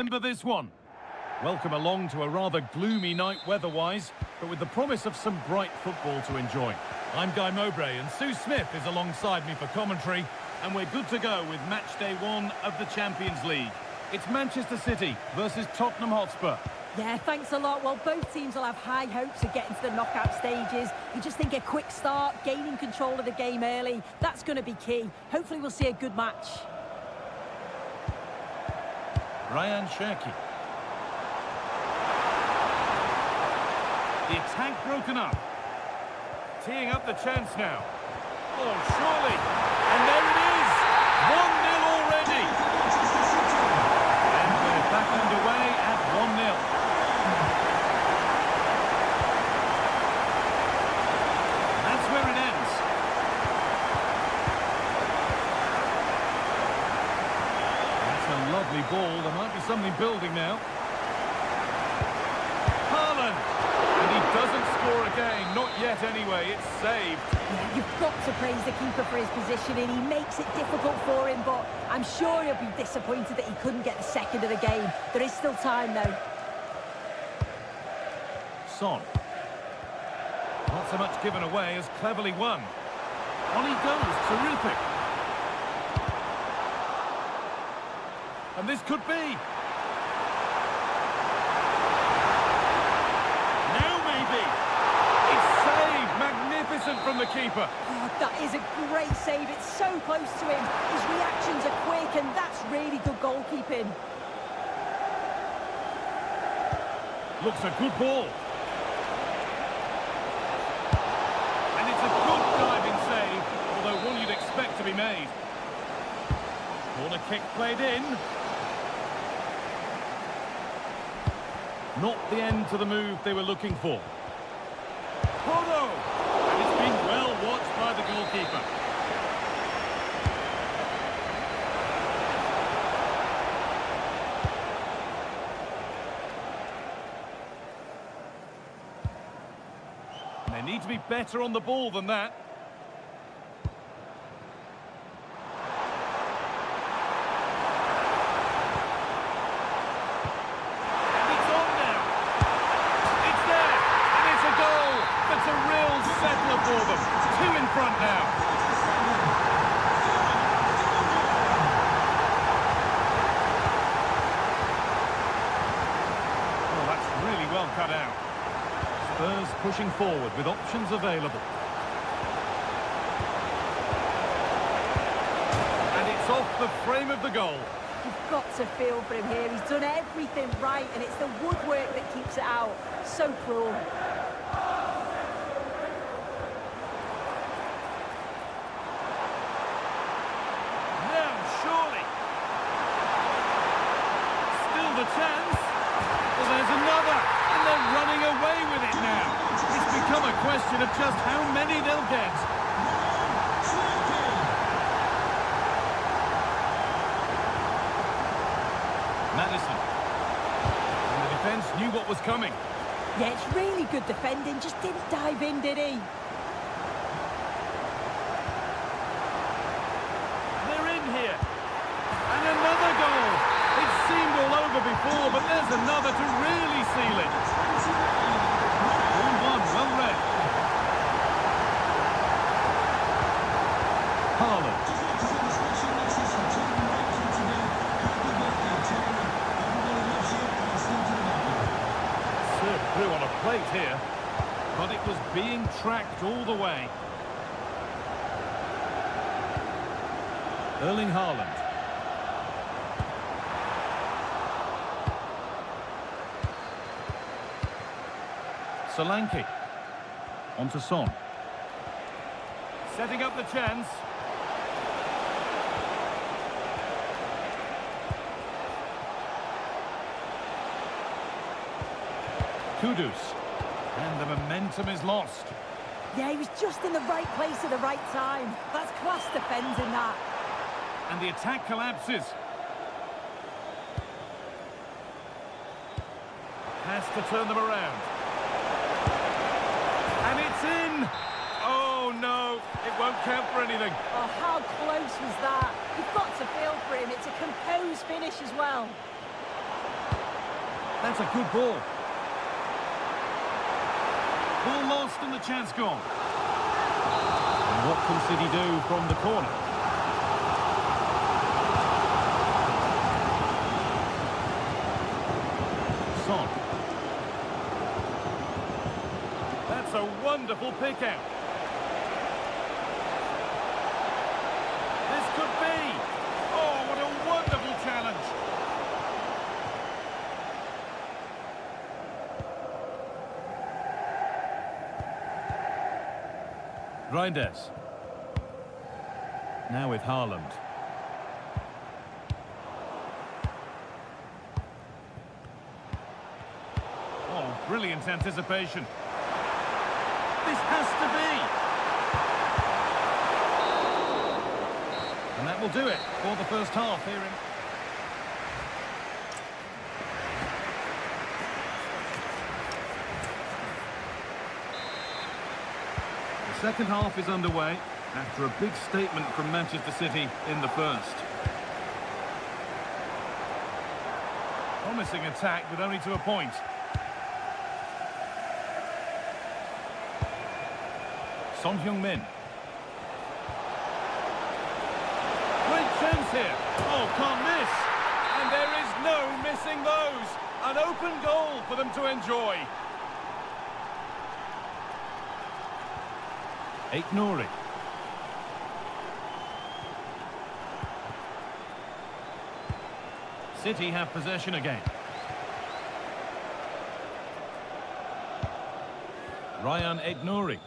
remember this one. Welcome along to a rather gloomy night weather-wise, but with the promise of some bright football to enjoy. I'm Guy Mowbray, and Sue Smith is alongside me for commentary, and we're good to go with match day 1 of the Champions League. It's Manchester City versus Tottenham Hotspur. Yeah, thanks a lot. Well, both teams will have high hopes of getting to the knockout stages. You just think a quick start, gaining control of the game early, that's going to be key. Hopefully we'll see a good match. Ryan Cherki. The attack broken up. Teeing up the chance now. Oh, surely. And there it is. 1-0 already. And we're back underway at 1-0. That's where it ends. That's a lovely ball. There might be something building now. And he doesn't score again, not yet anyway, it's saved. Yeah, you've got to praise the keeper for his positioning. He makes it difficult for him, but I'm sure he'll be disappointed that he couldn't get the second of the game. There is still time, though. Son. Not so much given away as cleverly won. On he goes, terrific. And this could be. From the keeper. Oh, that is a great save. It's so close to him. His reactions are quick, and that's really good goalkeeping. Looks a good ball. And it's a good diving save, although one you'd expect to be made. Corner kick played in. Not the end to the move they were looking for. Polo! It's been well watched by the goalkeeper. They need to be better on the ball than that. For them. 2 in front now. Oh, that's really well cut out. Spurs pushing forward with options available. And it's off the frame of the goal. You've got to feel for him here. He's done everything right, and it's the woodwork that keeps it out. So cruel. Chance. Well, there's another, and they're running away with it now. It's become a question of just how many they'll get. Madison. And the defence knew what was coming. Yeah, it's really good defending, just didn't dive in, did he? They're in here. And another goal. It's seemed all over before, but there's another to really seal it. 1-1, well read. Haaland. Served through on a plate here, but it was being tracked all the way. Erling Haaland. Solanke. On to Son. Setting up the chance. Kudus. And the momentum is lost. Yeah, he was just in the right place at the right time. That's class defending that. And the attack collapses. Has to turn them around. And it's in! Oh no, it won't count for anything. Oh, how close was that? You've got to feel for him. It's a composed finish as well. That's a good ball. Ball lost and the chance gone. And what can City do from the corner? Son. That's a wonderful pick out. This could be. Oh, what a wonderful challenge. Reinders. Now with Haaland. Oh, brilliant anticipation. This has to be. And that will do it for the first half here in... The second half is underway after a big statement from Manchester City in the first. Promising attack with only to a point. Son Heung-min. Great chance here. Oh, can't miss. And there is no missing those. An open goal for them to enjoy. Aït-Nouri. City have possession again. Ryan Aït-Nouri.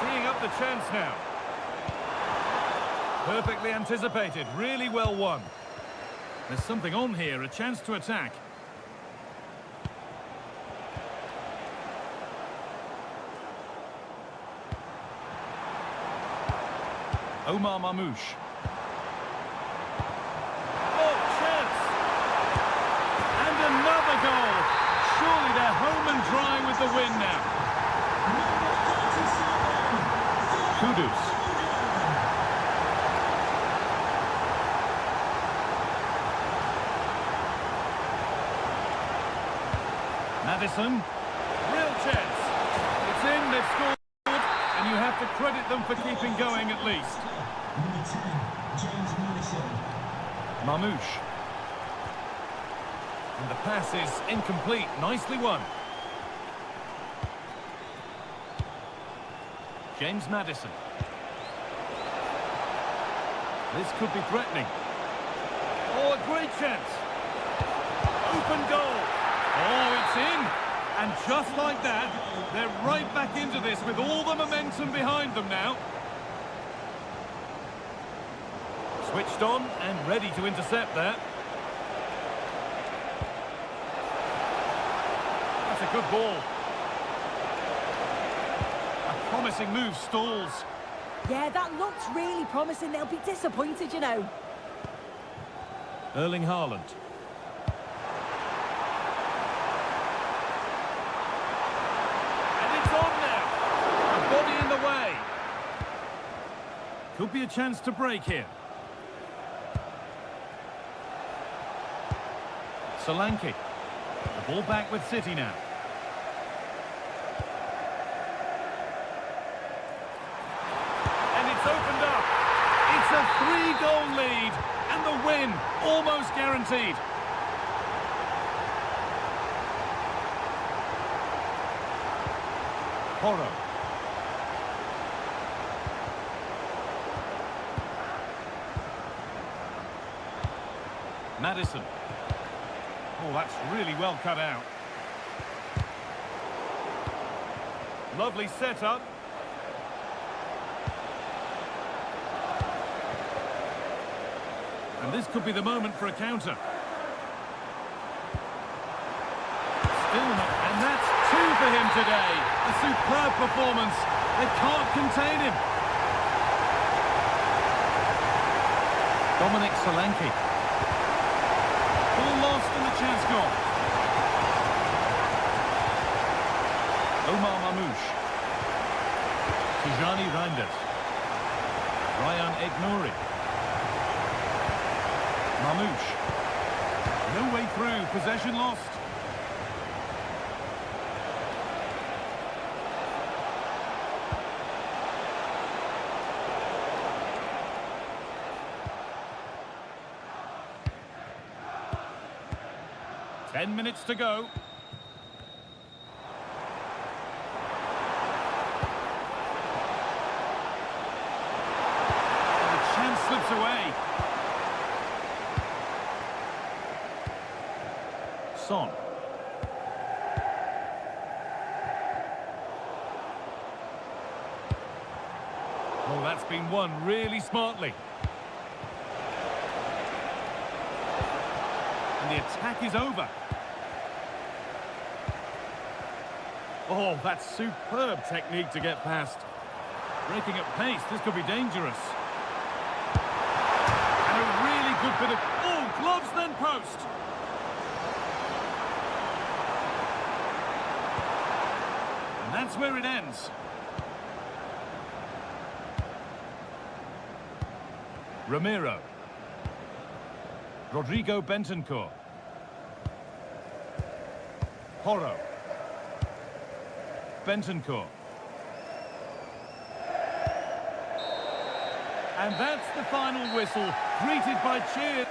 Teeing up the chance now. Perfectly anticipated, really well won. There's something on here, a chance to attack. Omar Mamouche. Oh, chance! And another goal! Surely they're home and dry with the win now. Kudus. Madison, real chance. It's in, they've scored, and you have to credit them for keeping going at least. Number 10, James Madison. Mamouche. And the pass is incomplete, nicely won. James Madison. This could be threatening. Oh, a great chance. Open goal. Oh, it's in! And just like that, they're right back into this with all the momentum behind them now. Switched on and ready to intercept there. That's a good ball. A promising move stalls. Yeah, that looks really promising. They'll be disappointed, you know. Erling Haaland. Could be a chance to break here. Solanke. The ball back with City now. And it's opened up. It's a 3-goal lead. And the win almost guaranteed. Porro. Madison. Oh, that's really well cut out. Lovely setup. And this could be the moment for a counter. Still not, and that's 2 for him today. A superb performance. They can't contain him. Dominic Solanke. Ball lost and the chance gone. Omar Mamouche. Tijani Reinders. Ryan Ignouri. Mamouche. No way through, possession lost. Ten minutes to go. And the chance slips away. Son. Oh, that's been won really smartly. And the attack is over. Oh, that's superb technique to get past. Breaking at pace, this could be dangerous. And a really good bit of... Oh, gloves then post. And that's where it ends. Ramiro. Rodrigo Bentancur. Porro. Bentancur. And that's the final whistle, greeted by cheers.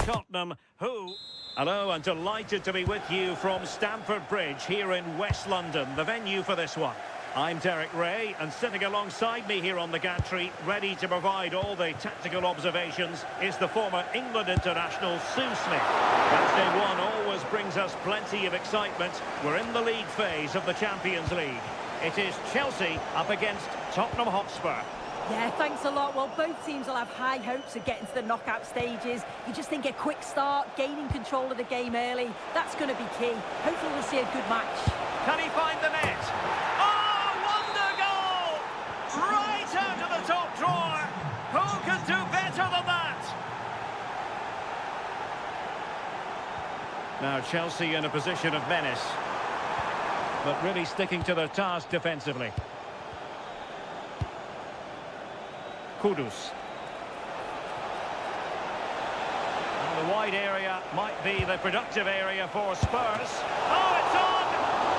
Tottenham, who... Hello, and delighted to be with you from Stamford Bridge here in West London, the venue for this one. I'm Derek Ray, and sitting alongside me here on the gantry, ready to provide all the tactical observations, is the former England international Sue Smith. Match day one always brings us plenty of excitement. We're in the league phase of the Champions League. It is Chelsea up against Tottenham Hotspur. Yeah, thanks a lot. Well, both teams will have high hopes of getting to the knockout stages. You just think a quick start, gaining control of the game early, that's going to be key. Hopefully we'll see a good match. Can he find the net? Oh, wonder goal! Right out of the top drawer. Who can do better than that? Now Chelsea in a position of menace, but really sticking to their task defensively. Kudus. The wide area might be the productive area for Spurs. Oh, it's on!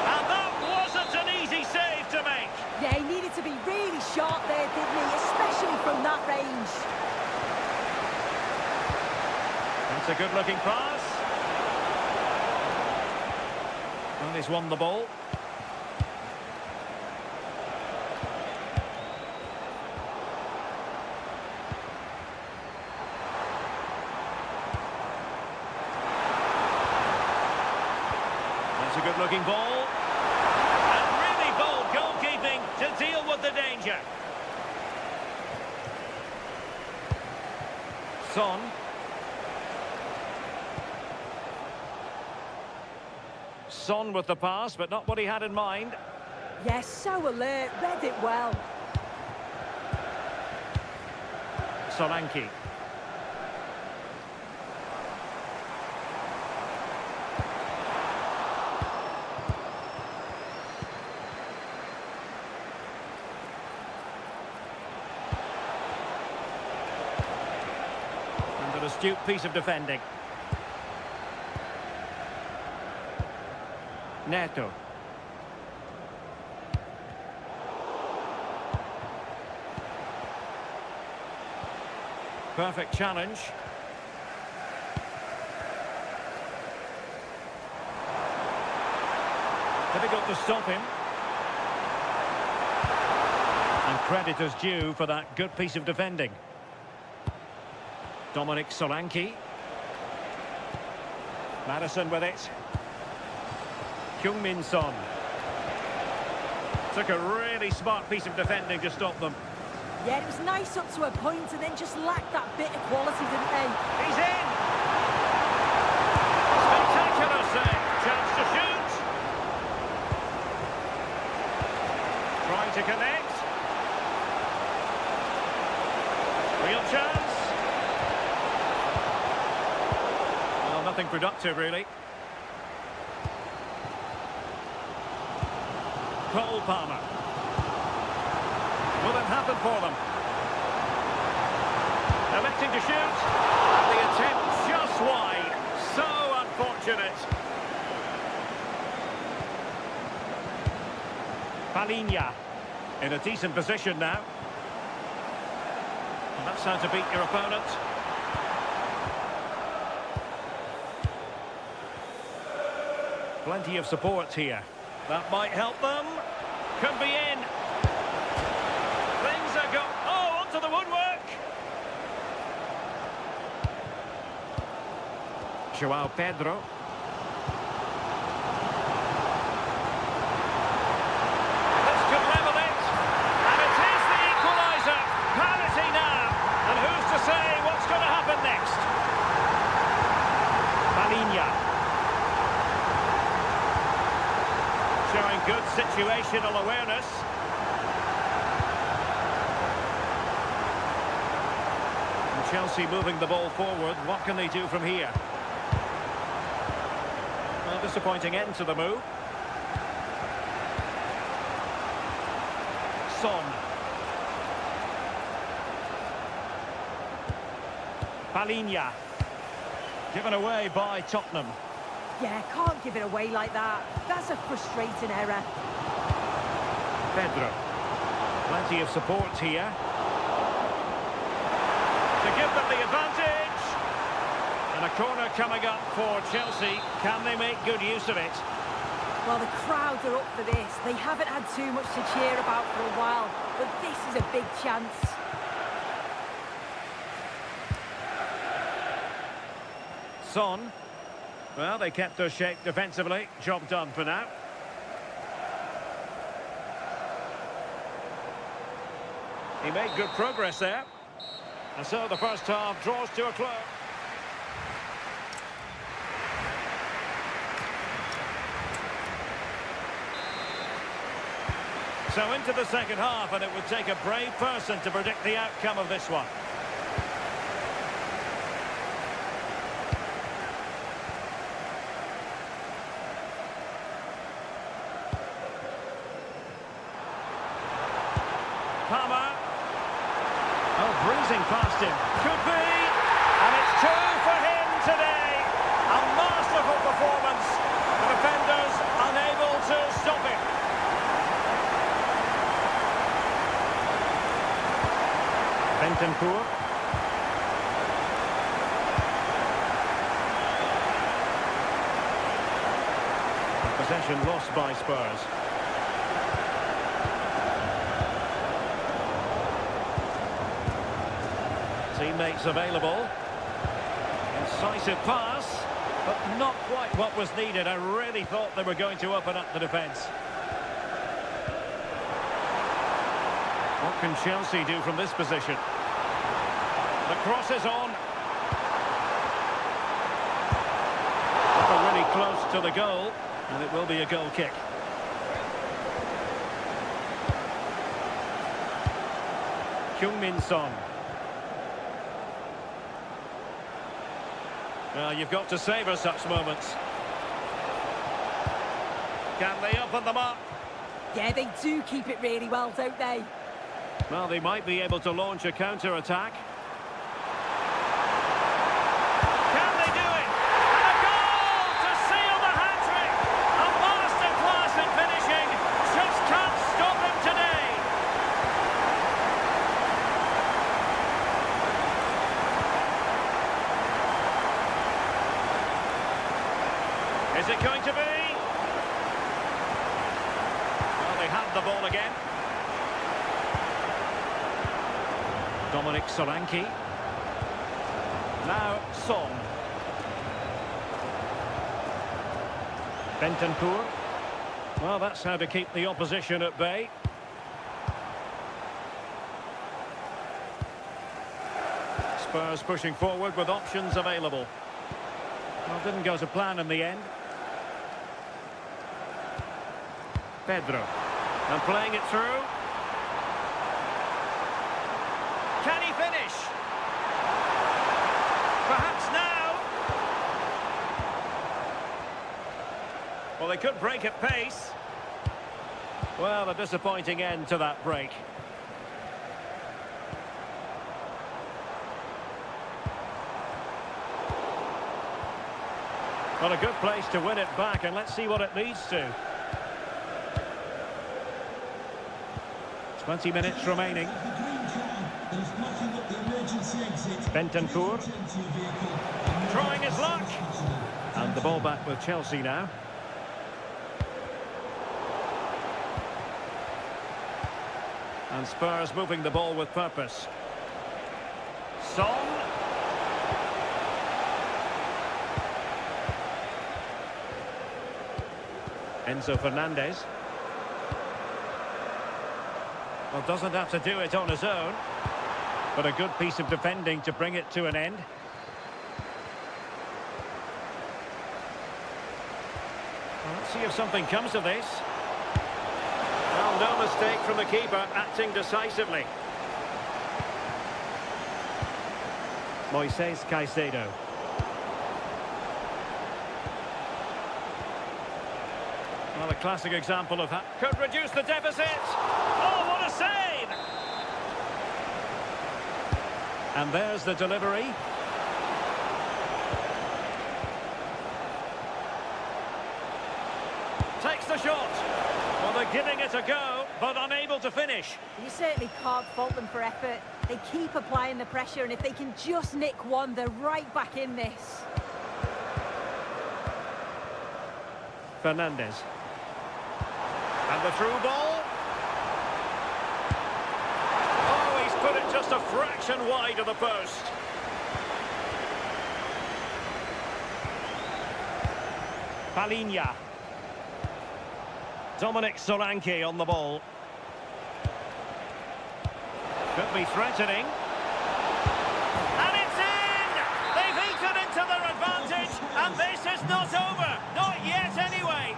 And that wasn't an easy save to make. Yeah, he needed to be really sharp there, didn't he? Especially from that range. That's a good-looking pass. And he's won the ball. That's a good-looking ball. And really bold goalkeeping to deal with the danger. Son. Son with the pass, but not what he had in mind. Yes, so alert, read it well. Solanke. And an astute piece of defending. Neto. Perfect challenge. Difficult to stop him. And credit is due for that good piece of defending. Dominic Solanke. Madison with it. Heung-min Son. Took a really smart piece of defending to stop them. Yeah, it was nice up to a point and then just lacked that bit of quality, didn't they? He's in! Spectacular save. Chance to shoot. Trying to connect. Real chance. Well, nothing productive, really. Cole Palmer. Will it happen for them? Electing to shoot. And the attempt just wide. So unfortunate. Palinha in a decent position now. And that's how to beat your opponent. Plenty of support here. That might help them. Could be in. Things are going... Oh, onto the woodwork. João Pedro. This could level it. And it is the equaliser. Penalty now. And who's to say what's going to happen next? Palinha. Showing good situational awareness. And Chelsea moving the ball forward. What can they do from here? Well, disappointing end to the move. Son. Palinha. Given away by Tottenham. Yeah, can't give it away like that. That's a frustrating error. Pedro. Plenty of support here. To give them the advantage. And a corner coming up for Chelsea. Can they make good use of it? Well, the crowds are up for this. They haven't had too much to cheer about for a while, but this is a big chance. Son. Well, they kept their shape defensively. Job done for now. He made good progress there. And so the first half draws to a close. So into the second half, and it would take a brave person to predict the outcome of this one. Palmer. Oh, breezing past him. Could be. And it's two for him today. A masterful performance. The defenders unable to stop him. Bentancur. Possession lost by Spurs. Teammates available. Incisive pass, but not quite what was needed. I really thought they were going to open up the defence. What can Chelsea do from this position? The cross is on. Really close to the goal, and it will be a goal kick. Heung-min Son. Well, you've got to savour such moments. Can they open them up? Yeah, they do keep it really well, don't they? Well, they might be able to launch a counter-attack. Can they do it? And a goal to seal the hat-trick! A masterclass in finishing. Just can't stop him today. Is it going to be? Well, they have the ball again. Dominic Solanke. Now Son. Bentancur. Well, that's how to keep the opposition at bay. Spurs pushing forward with options available. Well, didn't go to plan in the end. Pedro. And playing it through. Can he finish? Perhaps now. Well, they could break at pace. Well, a disappointing end to that break. Well, a good place to win it back, and let's see what it leads to. 20 minutes remaining. Bentancur. Trying his luck. And the ball back with Chelsea now. And Spurs moving the ball with purpose. Son. Enzo Fernandez. Well, doesn't have to do it on his own. But a good piece of defending to bring it to an end. Well, let's see if something comes of this. Well, no mistake from the keeper, acting decisively. Moises Caicedo. Well, a classic example of how could reduce the deficit. Oh, what a save! And there's the delivery. Takes the shot. Well, they're giving it a go, but unable to finish. You certainly can't fault them for effort. They keep applying the pressure, and if they can just nick one, they're right back in this. Fernandez. And the through ball. Oh, he's put it just a fraction wide of the post. Palinha. Dominic Solanke on the ball. Could be threatening. And it's in! They've eaten into their advantage, and this is not over. Not yet, anyway.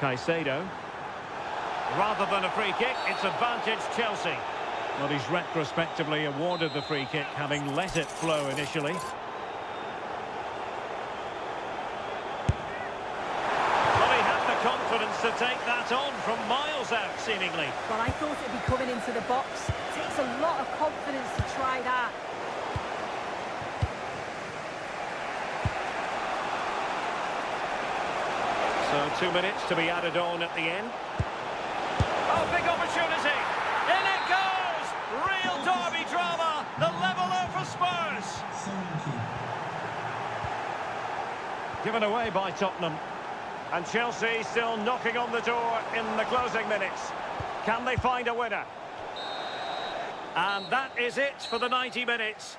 Caicedo. Rather than a free kick, it's advantage Chelsea. Well, he's retrospectively awarded the free kick, having let it flow initially. Well, he had the confidence to take that on from miles out, seemingly. Well, I thought it'd be coming into the box. It takes a lot of confidence to try that. So 2 minutes to be added on at the end. Oh, big opportunity. In it goes! Real derby drama. The leveller for Spurs. Given away by Tottenham. And Chelsea still knocking on the door in the closing minutes. Can they find a winner? And that is it for the 90 minutes.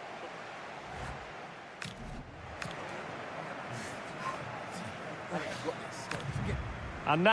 And now...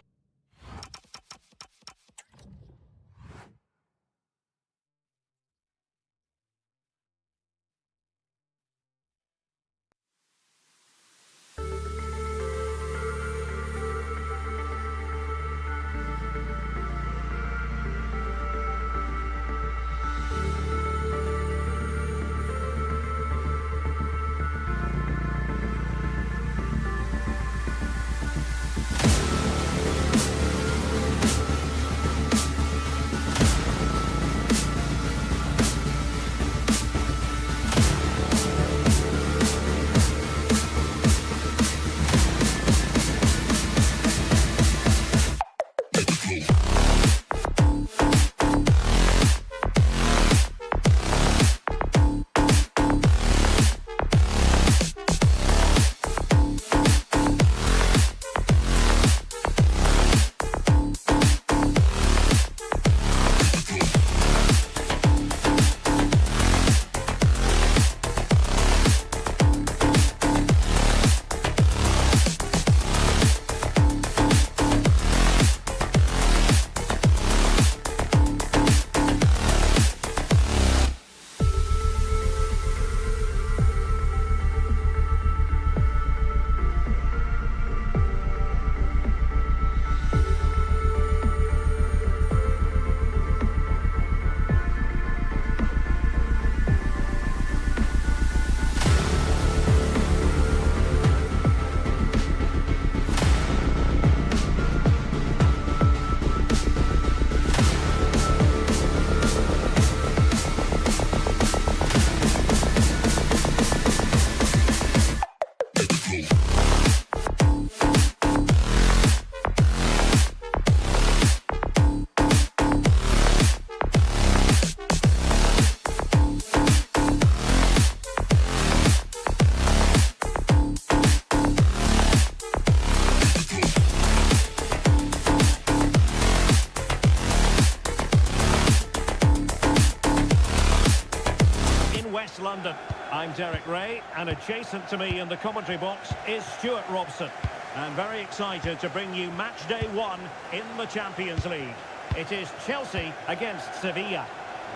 London. I'm Derek Ray, and adjacent to me in the commentary box is Stuart Robson. And very excited to bring you match day 1 in the Champions League. It is Chelsea against Sevilla.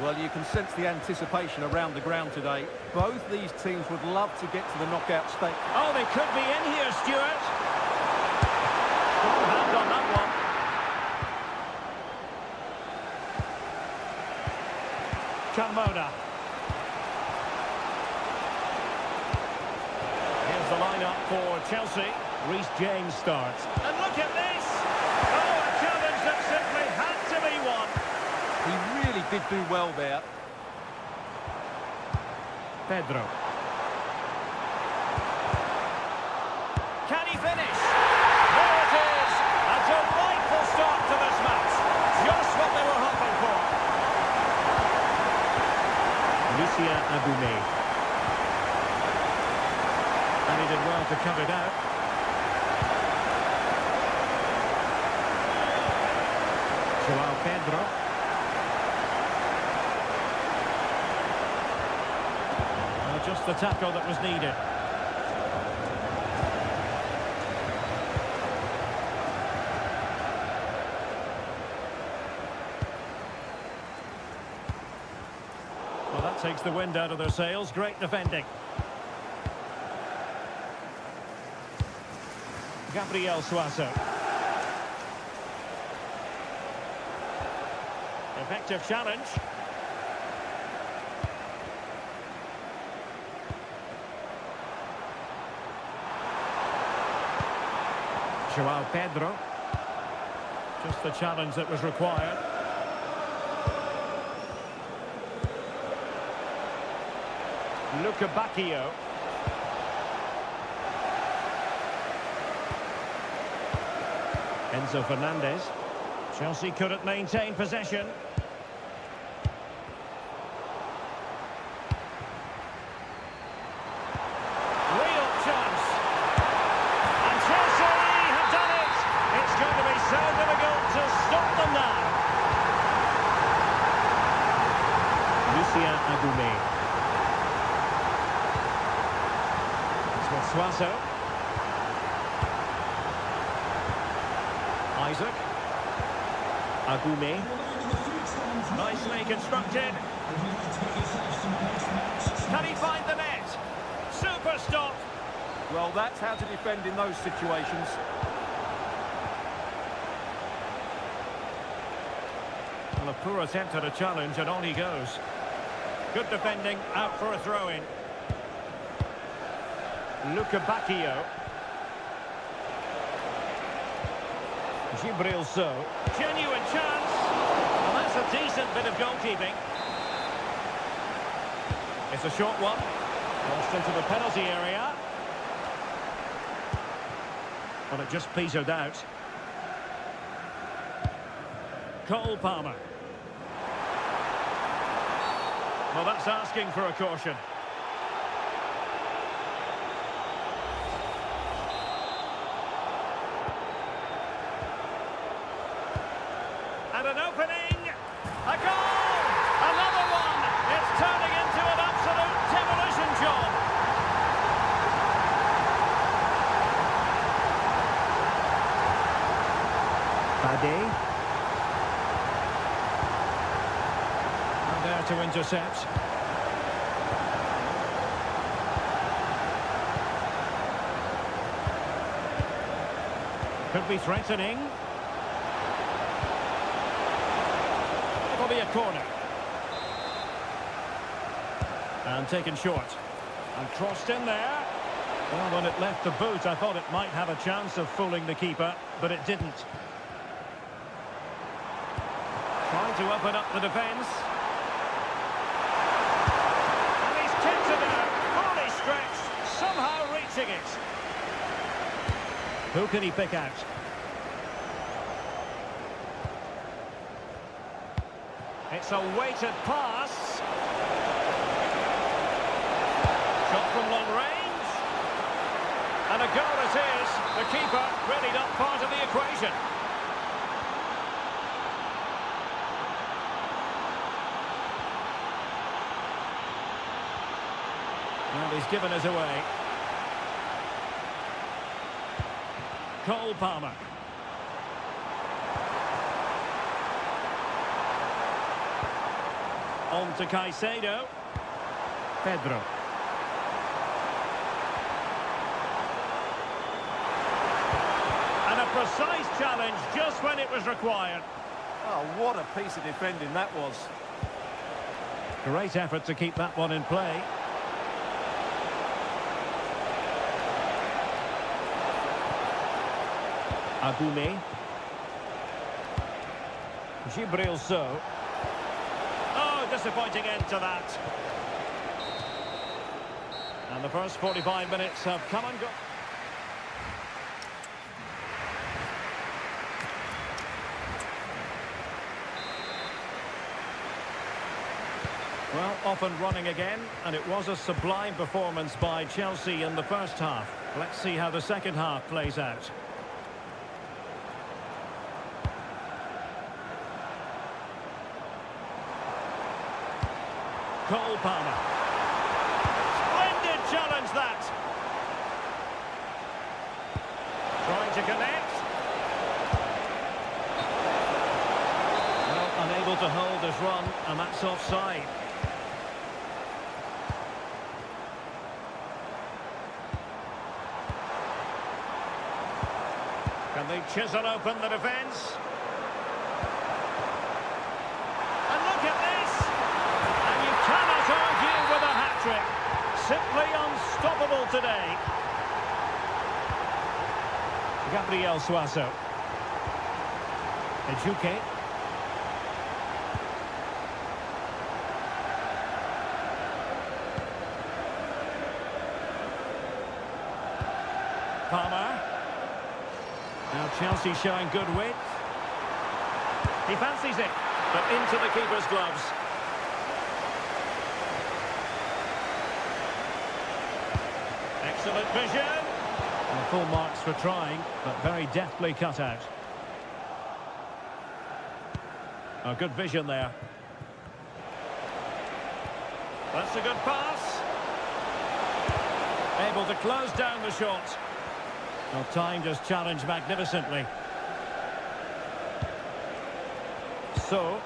Well, you can sense the anticipation around the ground today. Both these teams would love to get to the knockout stage. Oh, they could be in here, Stuart. Strong hand on that one. Carmona. Here's the lineup for Chelsea. Reece James starts. And look at this! Oh, a challenge that simply had to be won. He really did do well there. Pedro. Can he finish? There it is! A delightful start to this match. Just what they were hoping for. Alicia Abume. And he did well to cut it out. Joao Pedro. Well, just the tackle that was needed. Well, that takes the wind out of their sails. Great defending. Gabriel Suazo. Effective challenge. Joao Pedro. Just the challenge that was required. Luca Bacchio. Enzo Fernandez. Chelsea couldn't maintain possession. Real chance. And Chelsea have done it. It's going to be so difficult to stop them now. Lucien Agoumé. It's with Suazo. Isaac. Agoumé. Nicely constructed. Can he find the net? Super stop. Well, that's how to defend in those situations. Well, a poor attempt at a challenge, and on he goes. Good defending, out for a throw-in. Luca Bacchio. Gibril So. Genuine chance. And that's a decent bit of goalkeeping. It's a short one. Crossed into the penalty area. But it just petered out. Cole Palmer. Well, that's asking for a caution. And an opening. A goal! Another one! It's turning into an absolute demolition job. Bade. And there to intercept. Could be threatening. It'll be a corner. And taken short. And crossed in there. Well, when it left the boot, I thought it might have a chance of fooling the keeper, but it didn't. Trying to open up the defence. And he's kicked it out. Fully stretched. Somehow reaching it. Who can he pick out? It's a weighted pass. Shot from long range. And a goal it is. The keeper really not part of the equation. Well, he's given us away. Cole Palmer. On to Caicedo. Pedro. And a precise challenge just when it was required. Oh, what a piece of defending that was. Great effort to keep that one in play. Agoumé. Gibril So. Oh, disappointing end to that. And the first 45 minutes have come and gone. Well, off and running again, and it was a sublime performance by Chelsea in the first half. Let's see how the second half plays out. Cole Palmer. Splendid challenge that. Trying to connect. Well, unable to hold his run, and that's offside. Can they chisel open the defence? And look at this! And you cannot argue with a hat-trick. Simply unstoppable today. Gabriel Suazo. Ejuke. Palmer. Now Chelsea showing good width. He fancies it, but into the keeper's gloves. Excellent vision. And full marks for trying, but very deftly cut out. A good vision there. That's a good pass. Able to close down the shot. Well, timed his challenge magnificently. So,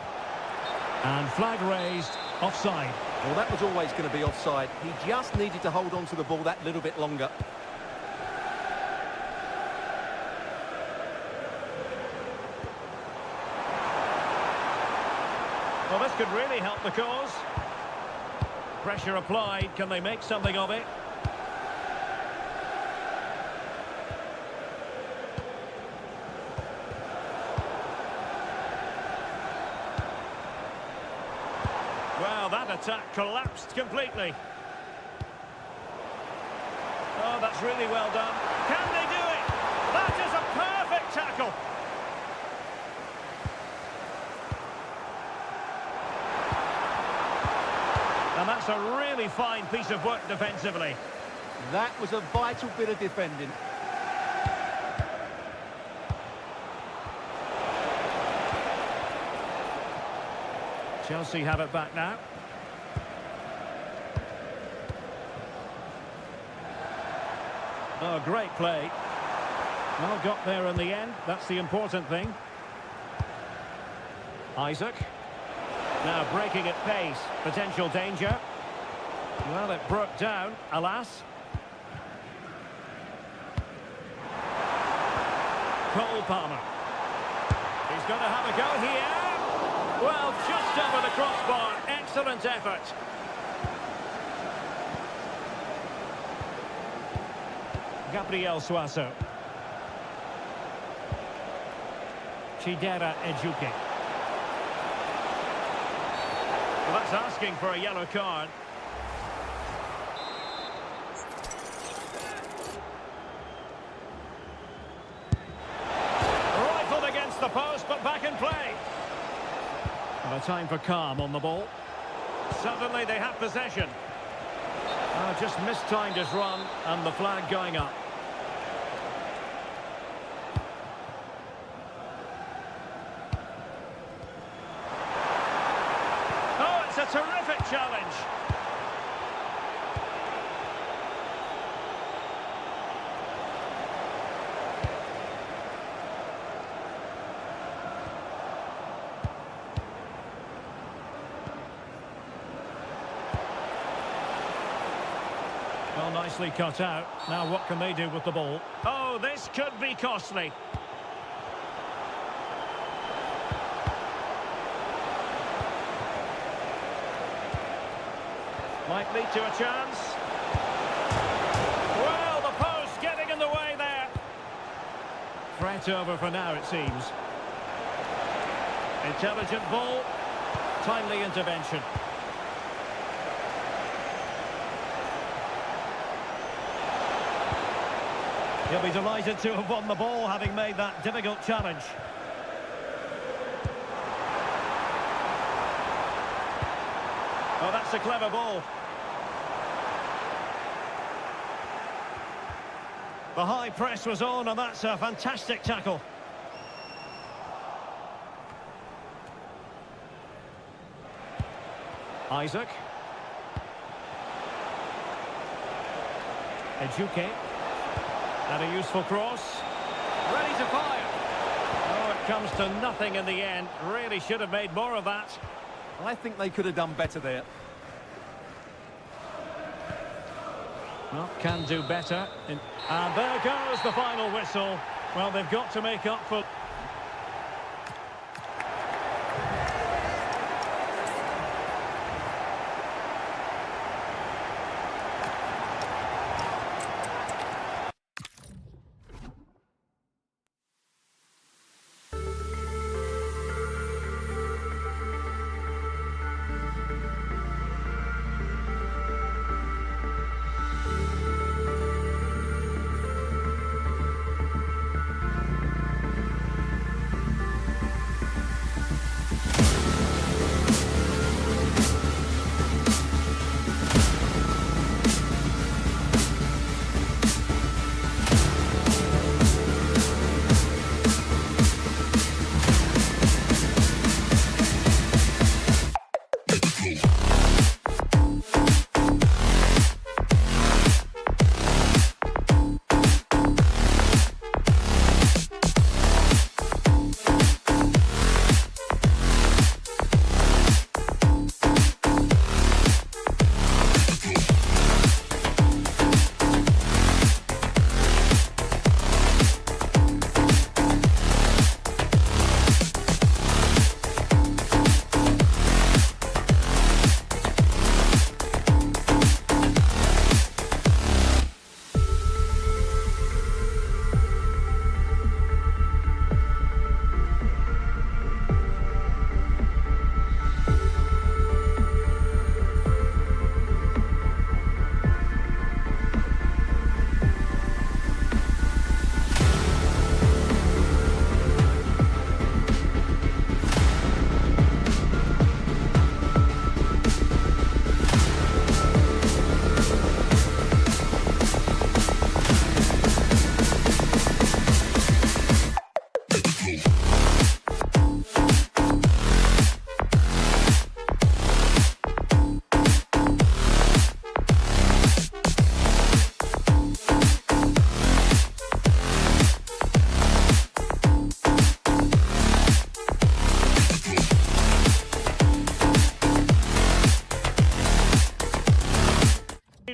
and flag raised, offside. Well, that was always going to be offside. He just needed to hold on to the ball that little bit longer. Well, this could really help the cause. Pressure applied. Can they make something of it? Well, that attack collapsed completely. Oh, that's really well done. Can they do it? That is a perfect tackle. And that's a really fine piece of work defensively. That was a vital bit of defending. Chelsea have it back now. Oh, great play. Well, got there in the end. That's the important thing. Isaac. Now breaking at pace. Potential danger. Well, it broke down, alas. Cole Palmer. He's going to have a go here. Well, just over the crossbar. Excellent effort. Gabriel Suazo. Chidera Ejuke. Well, that's asking for a yellow card. Rifled against the post, but back in play. And a time for calm on the ball. Suddenly they have possession. Just mistimed his run, and the flag going up. Oh, it's a terrific challenge. Well, nicely cut out. Now what can they do with the ball? Oh, this could be costly. Might lead to a chance. Well, the post getting in the way there. Threat over for now, it seems. Intelligent ball. Timely intervention. He'll be delighted to have won the ball, having made that difficult challenge. Oh, that's a clever ball. The high press was on, and that's a fantastic tackle. Isaac. Ejuke. And a useful cross. Ready to fire. Oh, it comes to nothing in the end. Really should have made more of that. I think they could have done better there. Well, can do better. And there goes the final whistle. Well, they've got to make up for...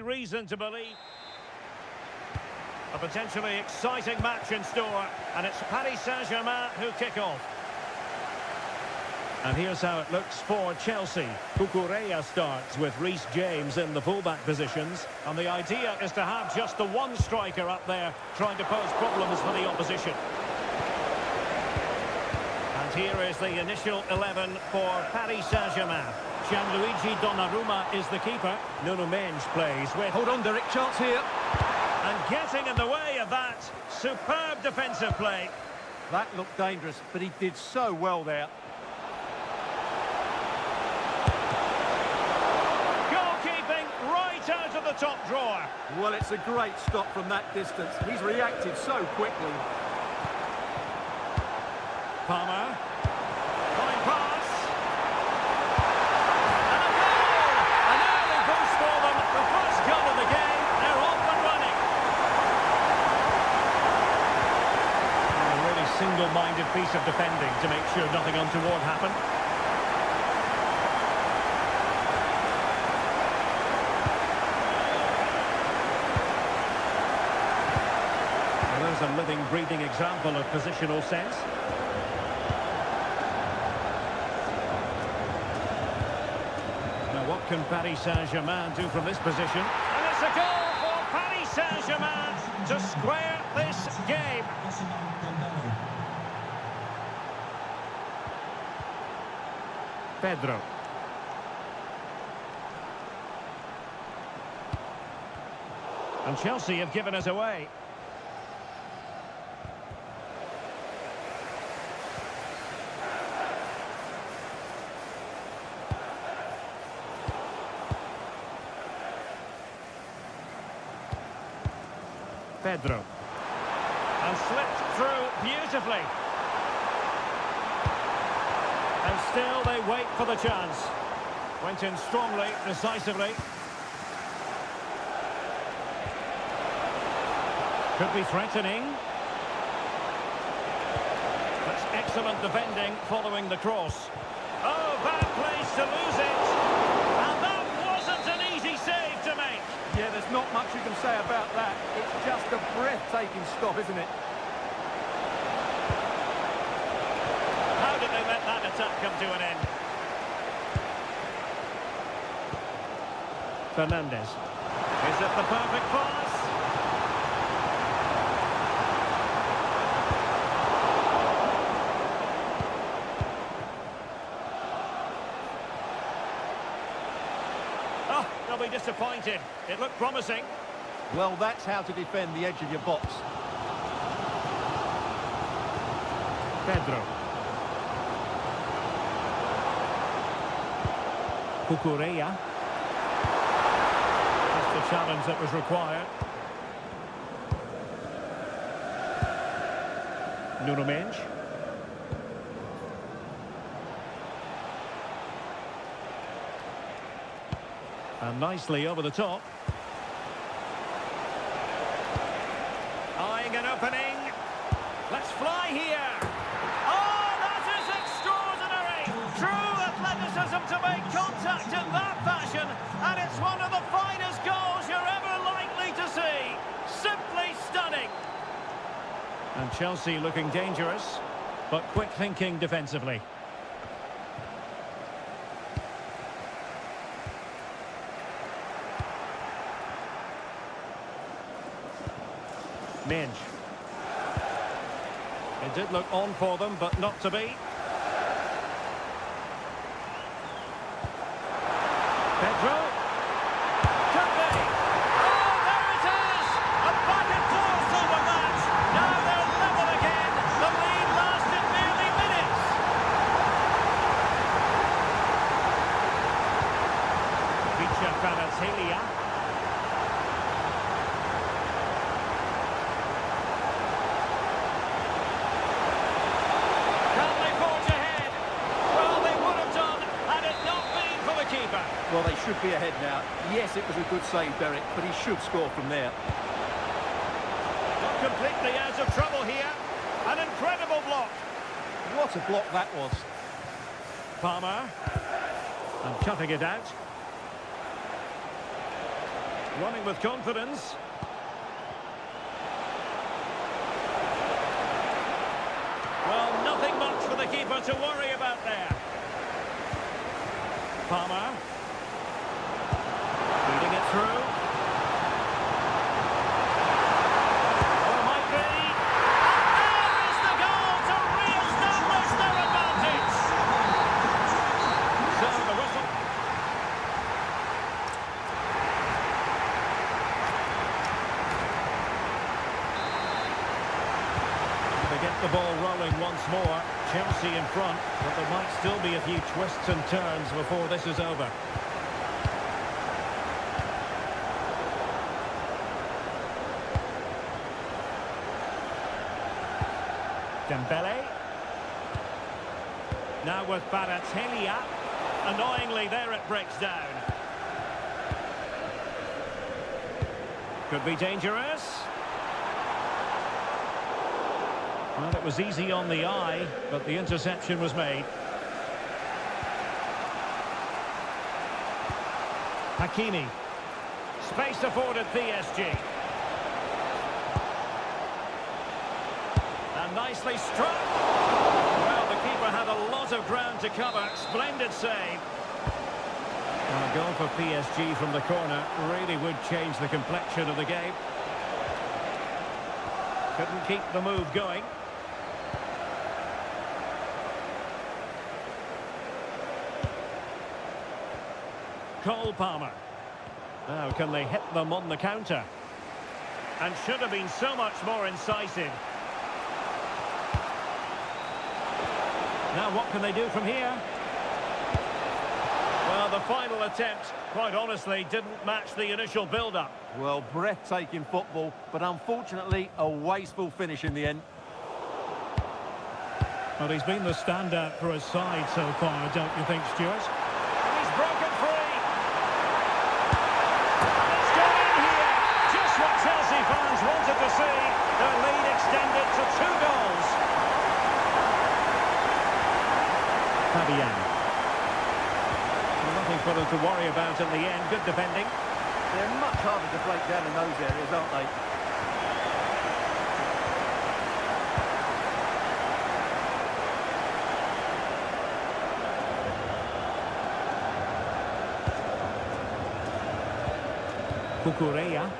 Reason to believe a potentially exciting match in store, and it's Paris Saint-Germain who kick off. And here's how it looks for Chelsea. Skwara starts with Reece James in the fullback positions, and the idea is to have just the one striker up there trying to pose problems for the opposition. And here is the initial 11 for Paris Saint-Germain. Gianluigi Donnarumma is the keeper. Nuno Mendes plays with... Hold on, Derek, chance here. And getting in the way of that, superb defensive play. That looked dangerous, but he did so well there. Goalkeeping right out of the top drawer. Well, it's a great stop from that distance. He's reacted so quickly. Palmer. Fine pass. Single-minded piece of defending to make sure nothing untoward happened. Well, there's a living, breathing example of positional sense. Now, what can Paris Saint-Germain do from this position? And it's a goal for Paris Saint-Germain to square this game. Pedro. And Chelsea have given us away. Pedro. And slipped through beautifully. And still they wait for the chance. Went in strongly, decisively. Could be threatening. That's excellent defending following the cross. Oh, bad place to lose it. And that wasn't an easy save to make. Yeah, there's not much you can say about that. It's just a breathtaking stop, isn't it? How did they let that attack come to an end? Fernandez. Is it the perfect pass? Oh, they'll be disappointed. It looked promising. Well, that's how to defend the edge of your box. Pedro. Skwara. That's the challenge that was required. Nuno Mendes. And nicely over the top. Eyeing an opening. Let's fly here. Oh, that is extraordinary. True athleticism to make contact in that fashion. And it's one of the finest goals you're ever likely to see. Simply stunning. And Chelsea looking dangerous, but quick thinking defensively. Mendes. It did look on for them, but not to be. Pedro. Could be. Oh, there it is! A back and forth sort of match. Now they're level again. The lead lasted nearly minutes. Feature Kvaratskhelia. should be ahead now. Yes, it was a good save, Derek, but he should score from there. Not completely out of trouble here. An incredible block. What a block that was. Palmer. And cutting it out. Running with confidence. Well, nothing much for the keeper to worry about there. Palmer. Feeding it through. Oh, it might be. And there is the goal to re-establish their advantage. So the whistle. They get the ball rolling once more. Chelsea in front, but there might still be a few twists and turns before this is over. Dembele. Now with Baratellia. Annoyingly, there it breaks down. Could be dangerous. Well, it was easy on the eye, but the interception was made. Hakimi. Space afforded PSG. And nicely struck. Well, the keeper had a lot of ground to cover. Splendid save. Well, a goal for PSG from the corner really would change the complexion of the game. Couldn't keep the move going. Cole Palmer. Now can they hit them on the counter? And should have been so much more incisive. Now what can they do from here? Well, the final attempt, quite honestly, didn't match the initial build-up. Well, breathtaking football, but unfortunately a wasteful finish in the end. Well, he's been the standout for his side so far, don't you think, Stuart? And he's broken free. And it's gone in here. Just what Chelsea fans wanted to see. Their lead extended to 2 goals. Fabian. Nothing for them to worry about in the end. Good defending. They're much harder to break down in those areas, aren't they? Cucurella.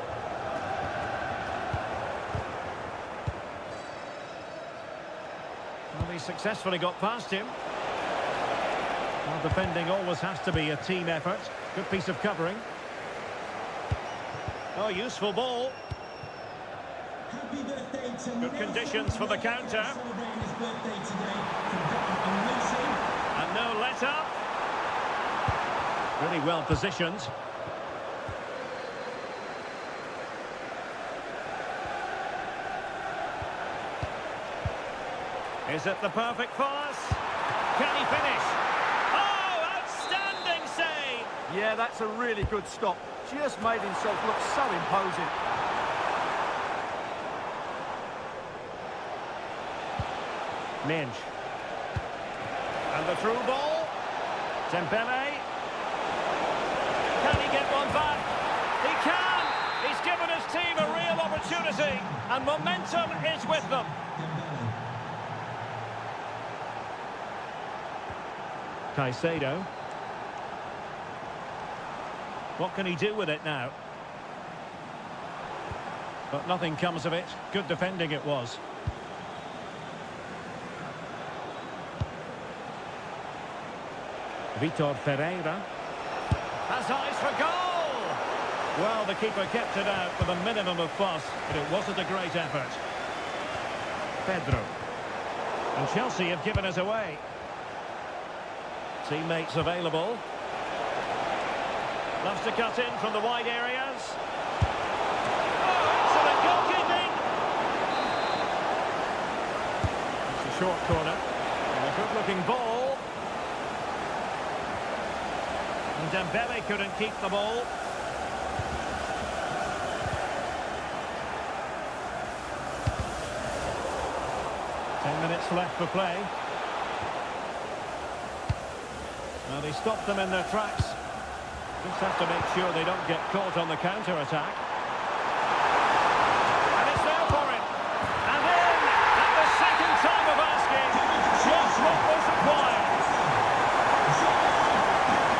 Well, he successfully got past him. Well, defending always has to be a team effort. Good piece of covering. Oh, useful ball. Happy birthday to Good conditions for the counter. celebrating his birthday today. From Venom and Wilson. And no let-up. Really well positioned. Is it the perfect pass? Can he finish? Oh, outstanding save! Yeah, that's a really good stop. Just made himself look so imposing. Minge. And the through ball. Dembele. Can he get one back? He can! He's given his team a real opportunity, and momentum is with them. Caicedo. What can he do with it now? But nothing comes of it. Good defending it was. Vitor Ferreira. Has eyes for goal! Well, the keeper kept it out with a minimum of fuss, but it wasn't a great effort. Pedro. And Chelsea have given us away. Teammates available. Loves to cut in from the wide areas. Oh, excellent goalkeeping! It's a short corner. And a good-looking ball. And Dembele couldn't keep the ball. Minutes left for play. Well, they stopped them in their tracks. Just have to make sure they don't get caught on the counter-attack. And it's there for him. And in, at the second time of asking, just what was required.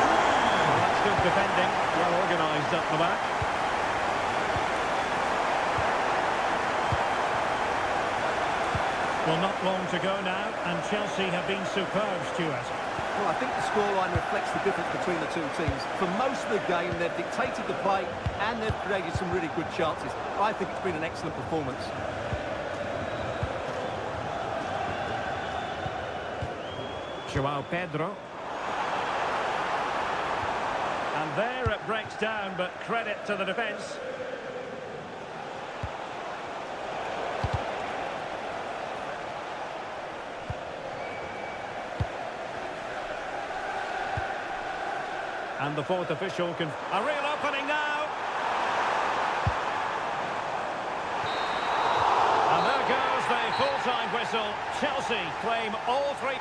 Well, that's good defending, well organised up the back. Well, not long to go now, and Chelsea have been superb, Stuart. Well, I think the scoreline reflects the difference between the two teams. For most of the game, they've dictated the play, and they've created some really good chances. I think it's been an excellent performance. João Pedro. And there it breaks down, but credit to the defence. And the fourth official can... A real opening now! And there goes the full-time whistle. Chelsea claim all three...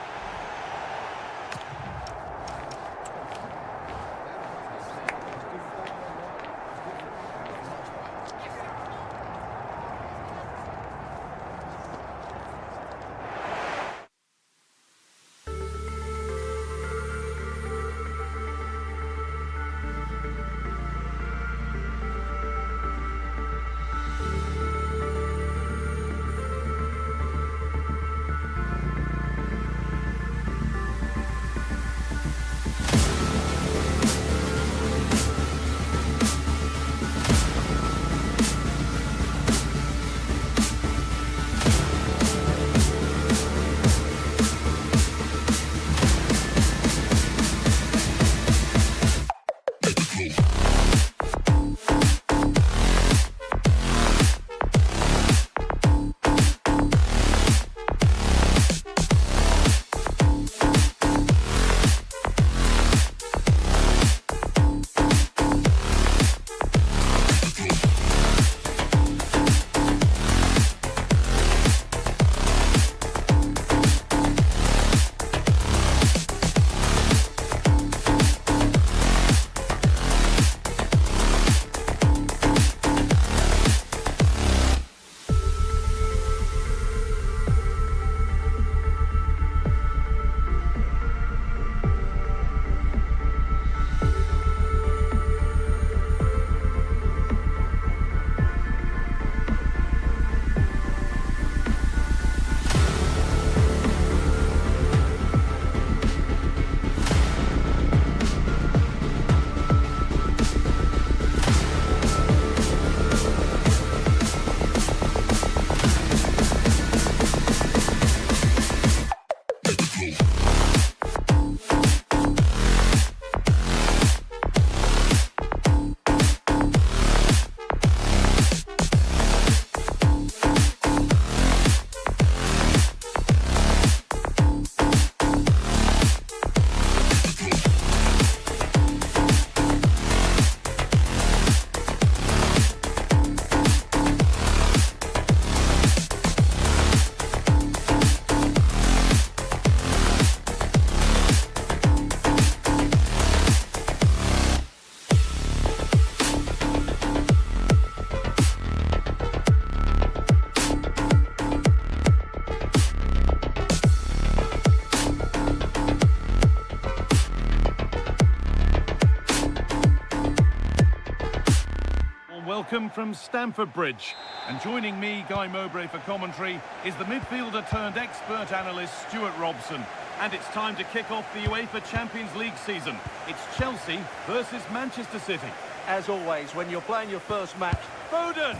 Welcome from Stamford Bridge. And joining me, Guy Mowbray, for commentary is the midfielder-turned-expert analyst Stuart Robson. And it's time to kick off the UEFA Champions League season. It's Chelsea versus Manchester City. As always, when you're playing your first match... Foden!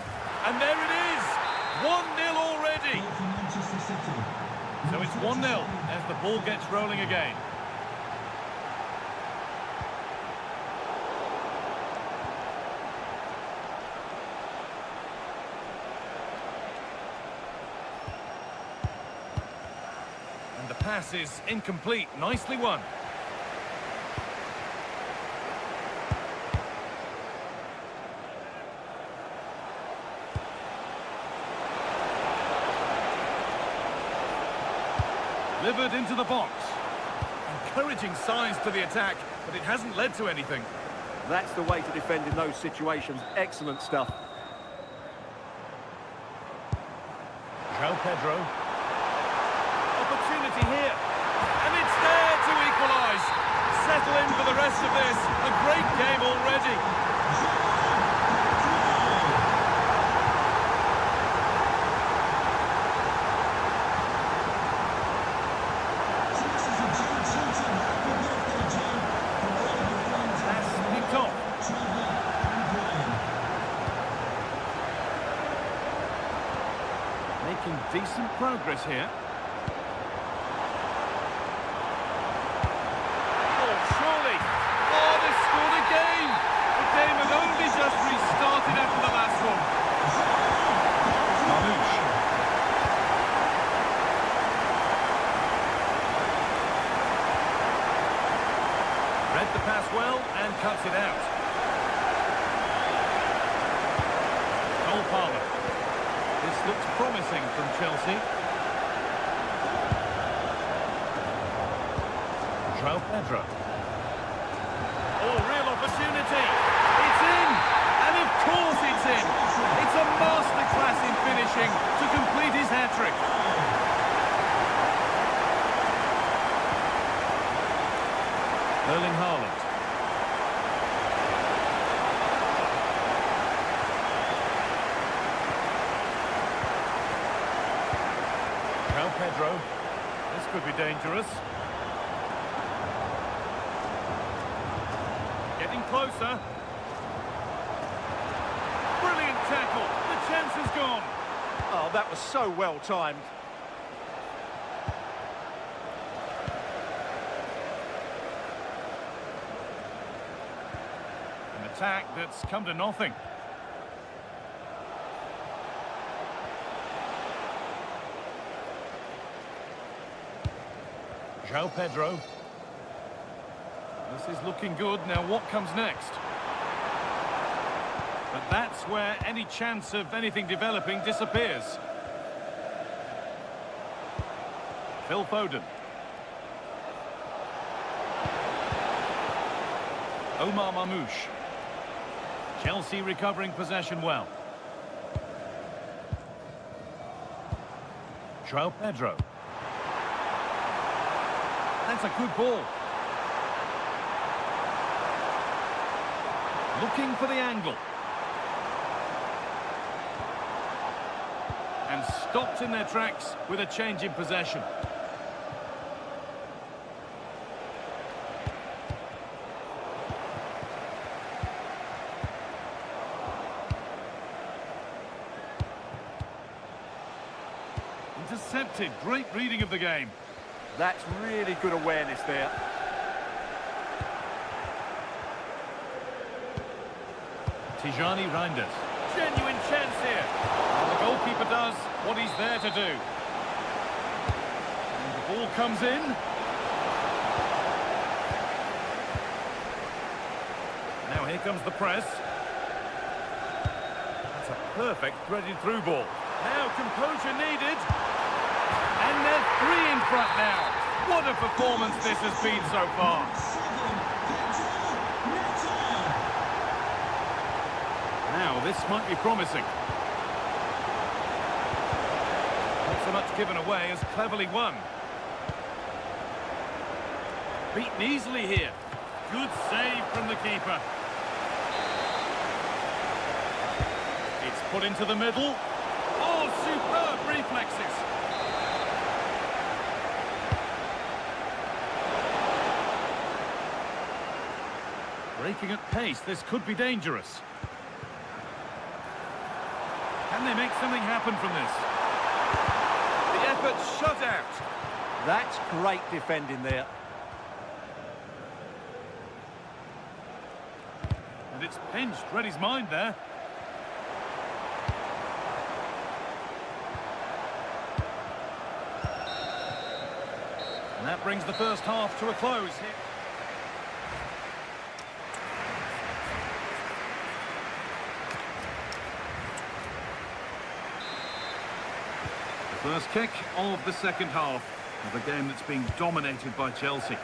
And there it is! 1-0 already! So it's 1-0 as the ball gets rolling again. The pass is incomplete. Nicely won. Delivered into the box. Encouraging signs to the attack, but it hasn't led to anything. That's the way to defend in those situations. Excellent stuff. João Pedro. Opportunity here. And it's there to equalise. Settle in for the rest of this. A great game already. Making decent progress here. Oh, surely! Oh, they scored again! The game had only just restarted after the last one. Mamouche. Read the pass well and cuts it out. Cole Palmer. This looks promising from Chelsea. João Pedro. Oh, real opportunity. It's in! And of course it's in! It's a masterclass in finishing to complete his hat-trick. Erling Haaland. Pedro. This could be dangerous. Getting closer. Brilliant tackle. The chance is gone. Oh, that was so well timed. An attack that's come to nothing. João Pedro. This is looking good. Now what comes next? But that's where any chance of anything developing disappears. Phil Foden. Omar Mamouche. Chelsea recovering possession well. João Pedro. That's a good ball. Looking for the angle. And stopped in their tracks with a change in possession. Intercepted. Great reading of the game. That's really good awareness there. Tijani Reinders. Genuine chance here. And the goalkeeper does what he's there to do. And the ball comes in. Now here comes the press. That's a perfect threaded through ball. Now composure needed. And they're 3 in front now. What a performance this has been so far. Now this might be promising. Not so much given away as cleverly won. Beaten easily here. Good save from the keeper. It's put into the middle. Oh, superb reflexes. Breaking at pace, this could be dangerous. Can they make something happen from this? The effort shut out. That's great defending there. And it's pinched, read his mind there. And that brings the first half to a close here. First kick of the second half. of a game that's being dominated by Chelsea.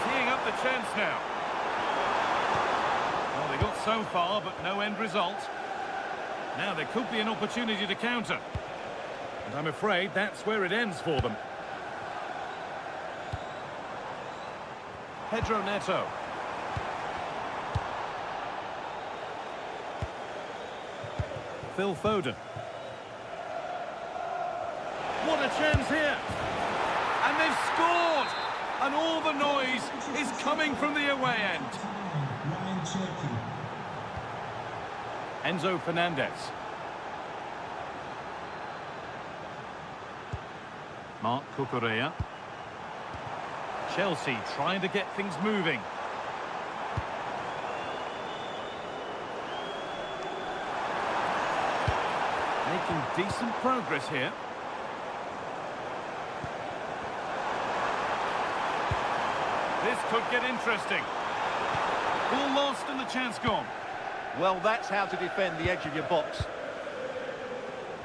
Teeing up the chance now. Well, they got so far, but no end result. Now there could be an opportunity to counter. And I'm afraid that's where it ends for them. Pedro Neto. Phil Foden. What a chance here! And they've scored! And all the noise is coming from the away end. Ryan Cherky. Enzo Fernandez. Mark Cucurella. Chelsea trying to get things moving. Making decent progress here. This could get interesting. Ball lost and the chance gone. Well, that's how to defend the edge of your box.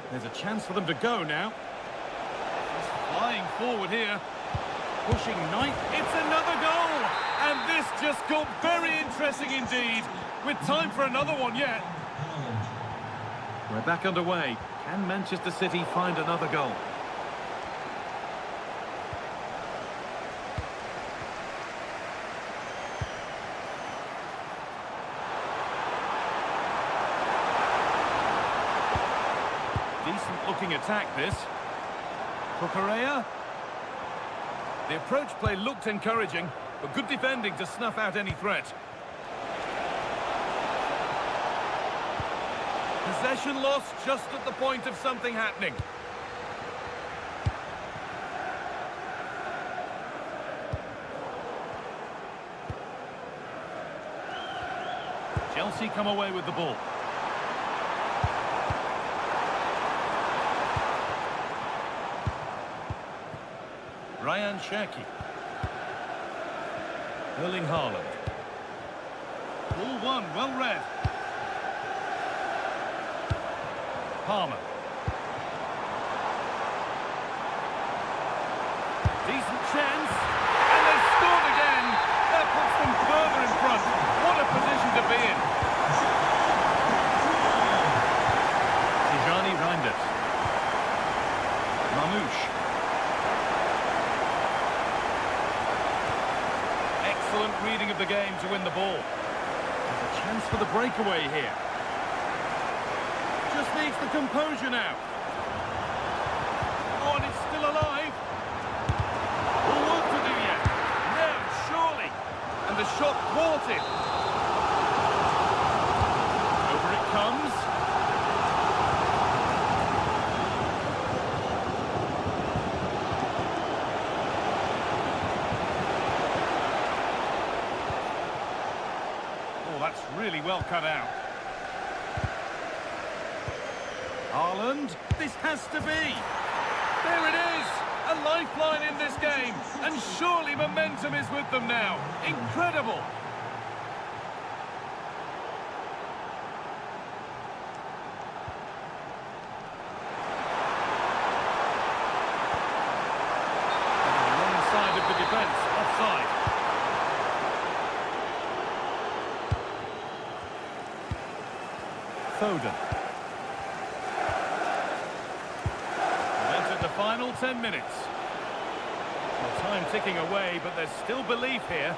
There's a chance for them to go now. He's flying forward here. Pushing Knight. It's another goal! And this just got very interesting indeed. With time for another one yet. We're back underway. Can Manchester City find another goal? Decent looking attack this. Cucurella. The approach play looked encouraging, but good defending to snuff out any threat. Possession lost just at the point of something happening. Chelsea come away with the ball. Ryan Cherky. Erling Haaland. Ball one, well read. Palmer. Decent chance. And they've scored again. That puts them further in front. What a position to be in. Tijani Reinders. Mamouche. Excellent reading of the game to win the ball. There's a chance for the breakaway here. Just needs the composure now. Oh, and it's still alive. More work to do yet. No, surely. And the shot thwarted. Over it comes. Oh, that's really well cut out. Haaland, this has to be. There it is, a lifeline in this game, and surely momentum is with them now. Incredible. Wrong side of the defence, offside. Foden. The final 10 minutes. Well, time ticking away, but there's still belief here.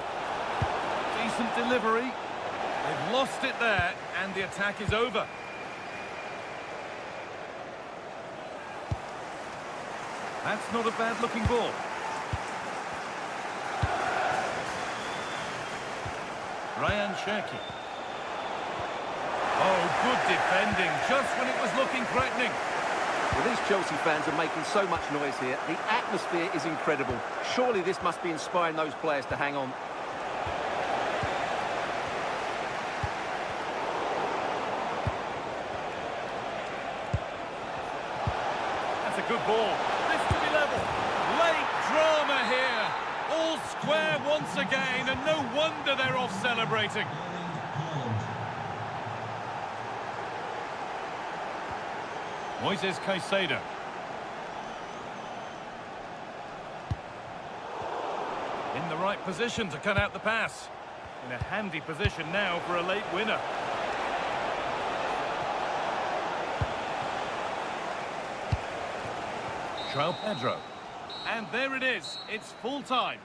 Decent delivery. They've lost it there, and the attack is over. That's not a bad-looking ball. Ryan Cherky. Oh, good defending, just when it was looking threatening. Well, these Chelsea fans are making so much noise here. The atmosphere is incredible. Surely this must be inspiring those players to hang on. That's a good ball. This to be level. Late drama here. All square once again, and no wonder they're off celebrating. Moises Caicedo. In the right position to cut out the pass. In a handy position now for a late winner. João Pedro. And there it is. It's full time.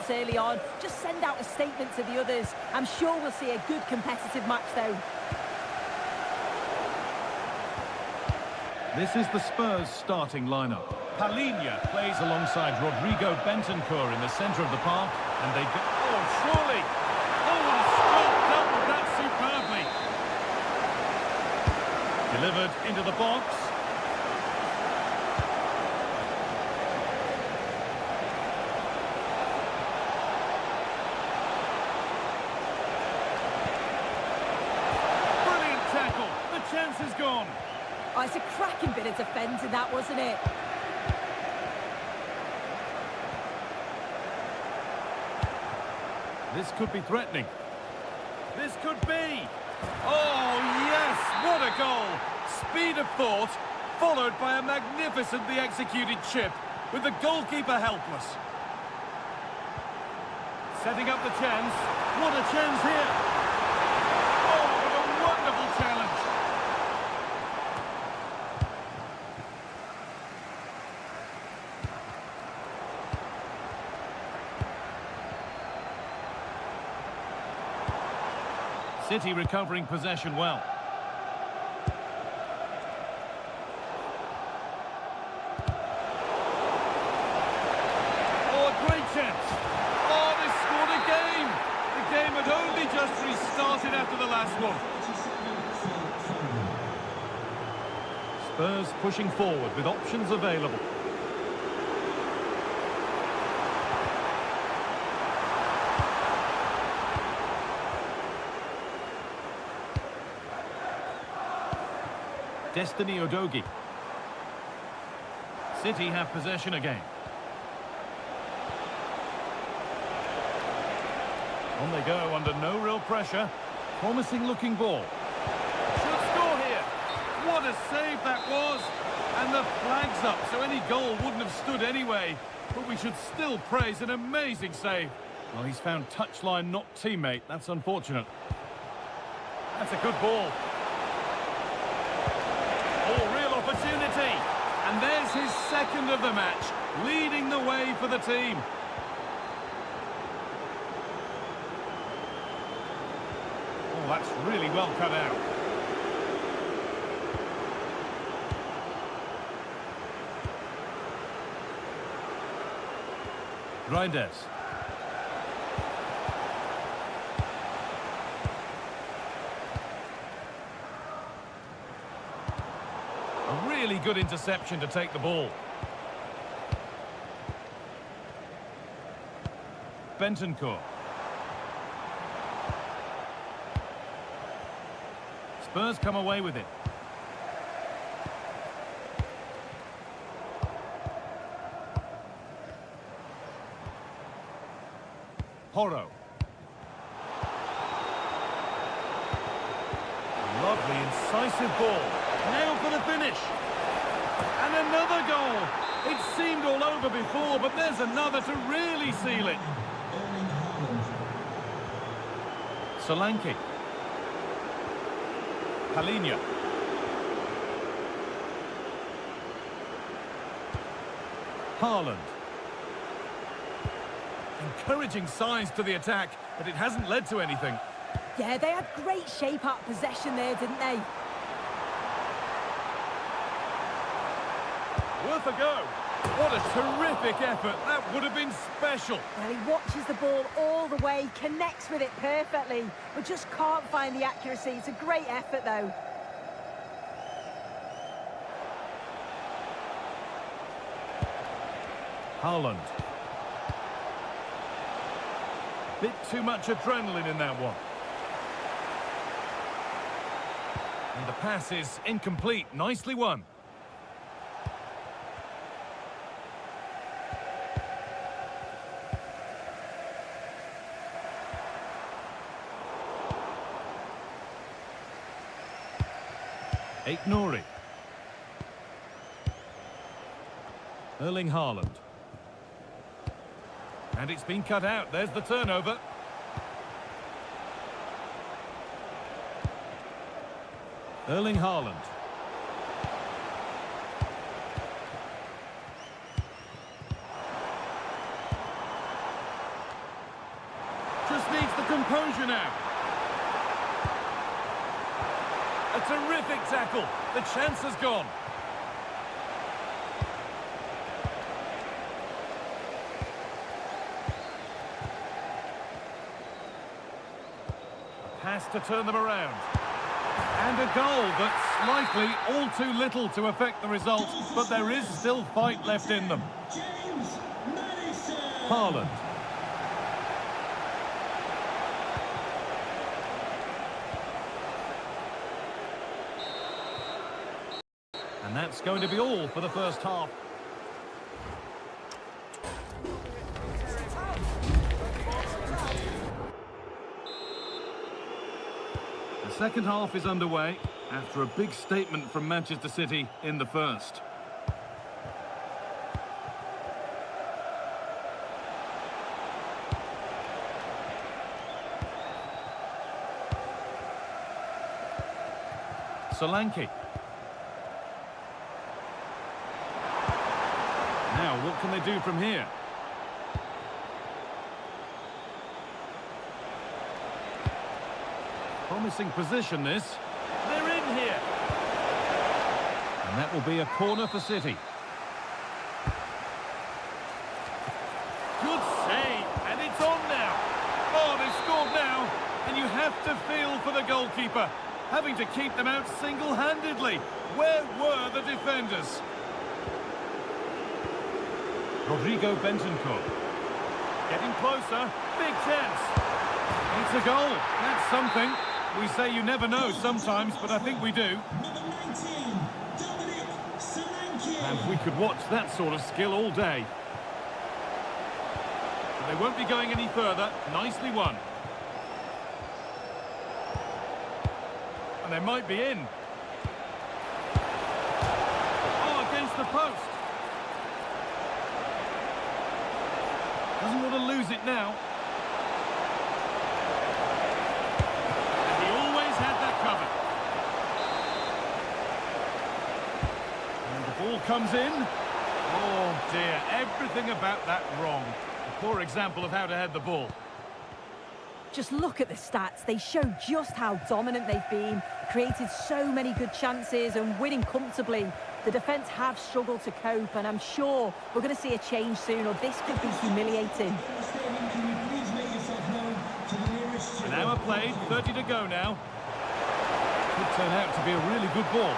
Early on, just send out a statement to the others. I'm sure we'll see a good competitive match though. This is the Spurs starting lineup. Palinha plays alongside Rodrigo Bentancur in the centre of the park, and they go... Oh, surely! Oh, Scott dealt with that superbly. Delivered into the box. Chance is gone. Oh, it's a cracking bit of defending that, wasn't it? This could be threatening. This could be. Oh, yes, what a goal. Speed of thought, followed by a magnificently executed chip, with the goalkeeper helpless. Setting up the chance. What a chance here. Oh, what a wonderful challenge. City recovering possession well. Oh, a great chance. Oh, they scored again. The game had only just restarted after the last one. Spurs pushing forward with options available. Destiny Udogie. City have possession again. On they go under no real pressure. Promising looking ball. Should score here. What a save that was. And the flag's up, so any goal wouldn't have stood anyway. But we should still praise an amazing save. Well, he's found touchline, not teammate. That's unfortunate. That's a good ball. Oh, real opportunity. And there's his second of the match, leading the way for the team. Oh, that's really well cut out. Reinders. A really good interception to take the ball. Bentancur. Spurs come away with it. Horo. Lovely, incisive ball. Now for the finish. And another goal. It seemed all over before, but there's another to really seal it. Solanke. Palinha. Haaland. Encouraging signs to the attack, but it hasn't led to anything. Yeah, they had great shape-up possession there, didn't they? Worth a go. What a terrific effort. That would have been special. Well, he watches the ball all the way, connects with it perfectly, but just can't find the accuracy. It's a great effort, though. Haaland. Bit too much adrenaline in that one. And the pass is incomplete. Nicely won. Nouri. Erling Haaland. And it's been cut out. There's the turnover. Erling Haaland. Just needs the composure now. A terrific tackle. The chance has gone. A pass to turn them around. And a goal, but slightly all too little to affect the result. But there is still fight left in them. Haaland. And that's going to be all for the first half. The second half is underway after a big statement from Manchester City in the first. Solanke. Now, what can they do from here? Promising position, this. They're in here. And that will be a corner for City. Good save, and it's on now. Oh, they've scored now, and you have to feel for the goalkeeper, having to keep them out single-handedly. Where were the defenders? Rodrigo Bentancur. Getting closer. Big chance. It's a goal. That's something. We say you never know sometimes, but I think we do. Number 19, dewidek. And we could watch that sort of skill all day. But they won't be going any further. Nicely won. And they might be in. Oh, against the post. Doesn't want to lose it now. And he always had that covered. And the ball comes in. Oh dear, everything about that wrong. A poor example of how to head the ball. Just look at the stats. They show just how dominant they've been, created so many good chances and winning comfortably. The defence have struggled to cope, and I'm sure we're going to see a change soon, or this could be humiliating. An hour played, 30 to go now. Could turn out to be a really good ball.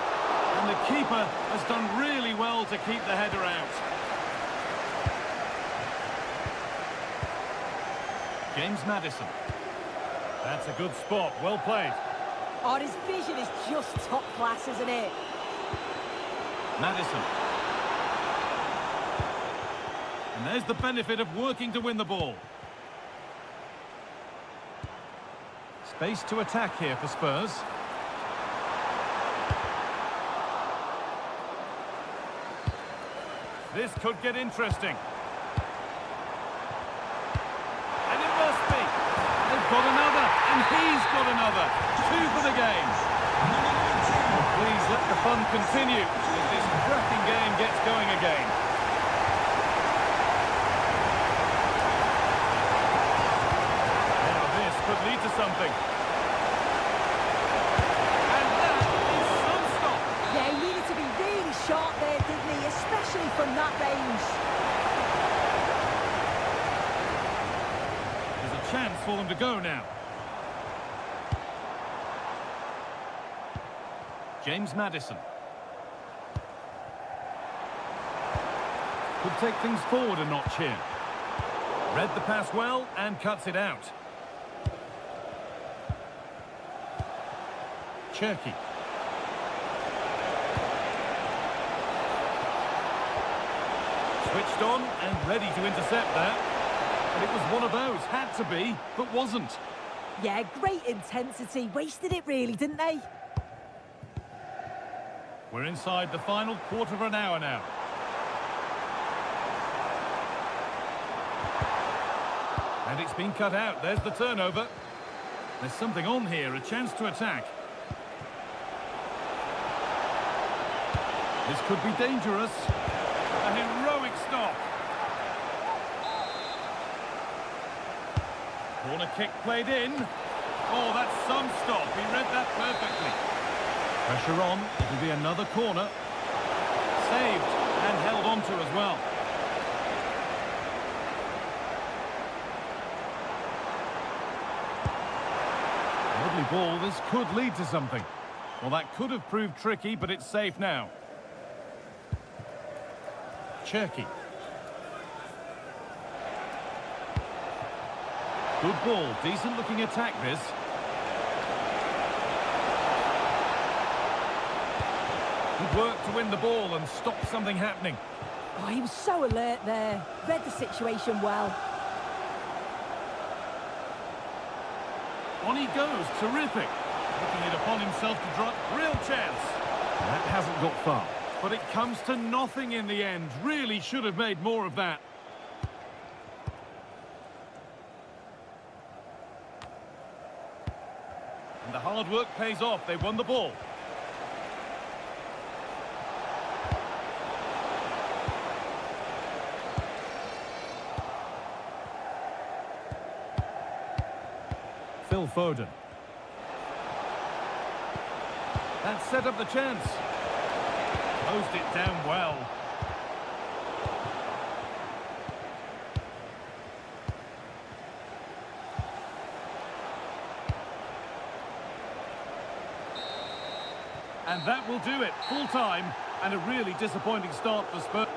And the keeper has done really well to keep the header out. James Maddison. That's a good spot, well played. Oh, his vision is just top class, isn't it? Maddison. And there's the benefit of working to win the ball. Space to attack here for Spurs. This could get interesting. And it must be. They've got another, and he's got another. 2 for the game. Oh, please let the fun continue as this cracking game gets going again. Now this could lead to something. And that is some stop. Yeah, he needed to be really sharp there, didn't he? Especially from that range. There's a chance for them to go now. James Maddison. Could take things forward a notch here. Read the pass well and cuts it out. Cherky. Switched on and ready to intercept that. But it was one of those, had to be, but wasn't. Yeah, great intensity. Wasted it really, didn't they? We're inside the final quarter of an hour now. And it's been cut out. There's the turnover. There's something on here, a chance to attack. This could be dangerous. A heroic stop. Corner kick played in. Oh, that's some stop. He read that perfectly. Pressure on. It'll be another corner. Saved and held on to as well. Lovely ball. This could lead to something. Well, that could have proved tricky, but it's safe now. Cherky. Good ball. Decent looking attack this. Good work to win the ball and stop something happening. Oh, he was so alert there. Read the situation well. On he goes. Terrific. Looking it upon himself to drop. Real chance. That hasn't got far. But it comes to nothing in the end. Really should have made more of that. And the hard work pays off. They won the ball. Phil Foden. That set up the chance. Closed it down well. And that will do it. Full time and a really disappointing start for Spurs.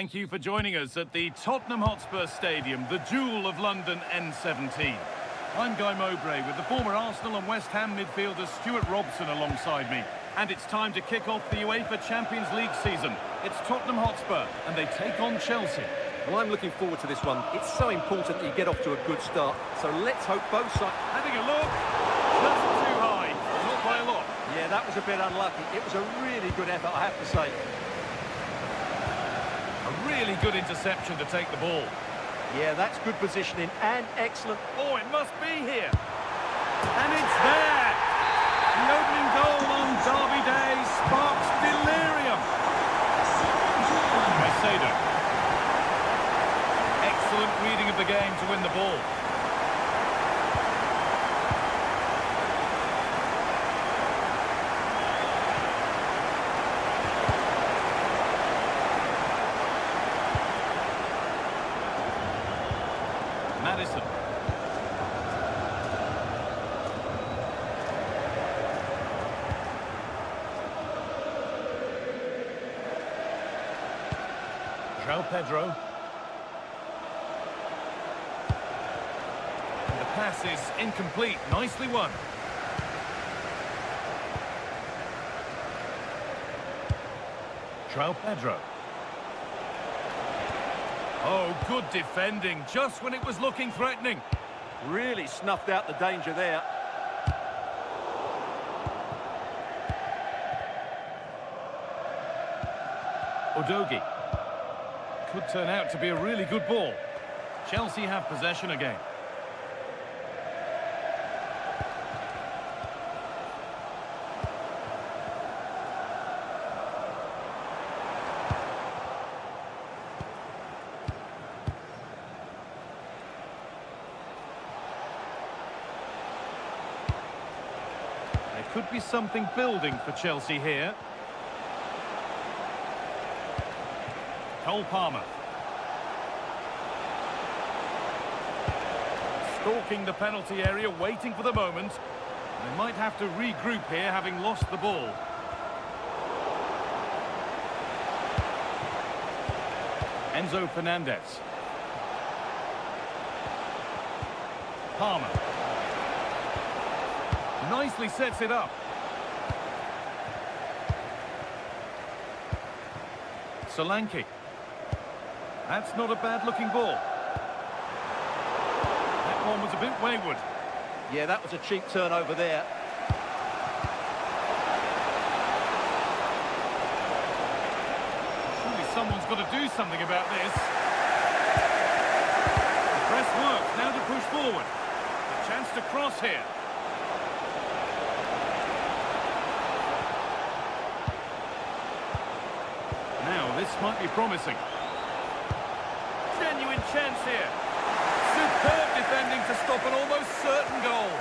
Thank you for joining us at the Tottenham Hotspur Stadium, the jewel of London N17. I'm Guy Mowbray with the former Arsenal and West Ham midfielder Stuart Robson alongside me. And it's time to kick off the UEFA Champions League season. It's Tottenham Hotspur and they take on Chelsea. Well, I'm looking forward to this one. It's so important that you get off to a good start. So let's hope both sides... Having a look. Just too high. Not by a lot. Yeah, that was a bit unlucky. It was a really good effort, I have to say. A really good interception to take the ball. Yeah, that's good positioning and excellent. Oh, it must be here. And it's there. The opening goal on Derby Day sparks delirium. Caicedo. Excellent reading of the game to win the ball. Madison. João Pedro. And the pass is incomplete. Nicely won. João Pedro. Oh, good defending, just when it was looking threatening. Really snuffed out the danger there. Udogie. Could turn out to be a really good ball. Chelsea have possession again. There could be something building for Chelsea here. Cole Palmer. Stalking the penalty area, waiting for the moment. They might have to regroup here, having lost the ball. Enzo Fernandez. Palmer. Nicely sets it up. Solanke. That's not a bad-looking ball. That one was a bit wayward. Yeah, that was a cheap turnover there. Surely someone's got to do something about this. The press works, now to push forward. A chance to cross here. Now, this might be promising. Genuine chance here. Superb defending to stop an almost certain goal.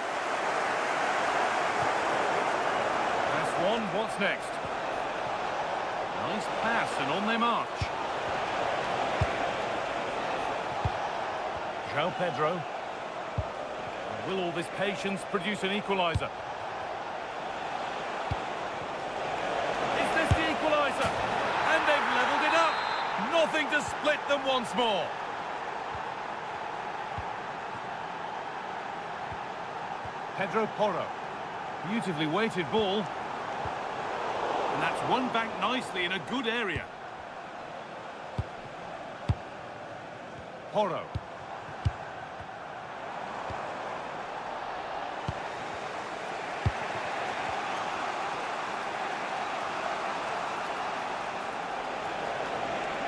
That's one, what's next? Nice pass and on their march. João Pedro. Will all this patience produce an equaliser? Is this the equaliser? And they've levelled it up. Nothing to split them once more. Pedro Porro. Beautifully weighted ball. And that's won back nicely in a good area. Porro.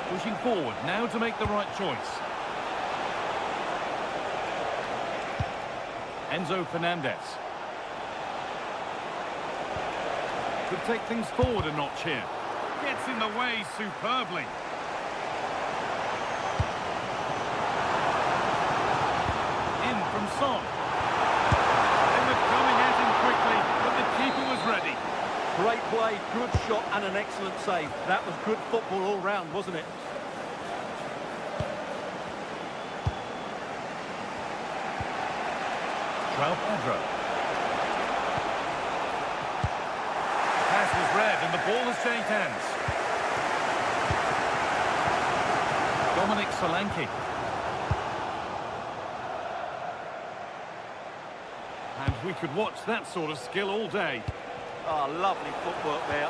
Pushing forward, now to make the right choice. Enzo Fernandez. Could take things forward a notch here. Gets in the way superbly. In from Son. They were coming at him quickly, but the keeper was ready. Great play, good shot and an excellent save. That was good football all round, wasn't it? João Pedro. The pass was read and the ball has changed hands. Dominic Solanke. And we could watch that sort of skill all day. Oh, lovely footwork there.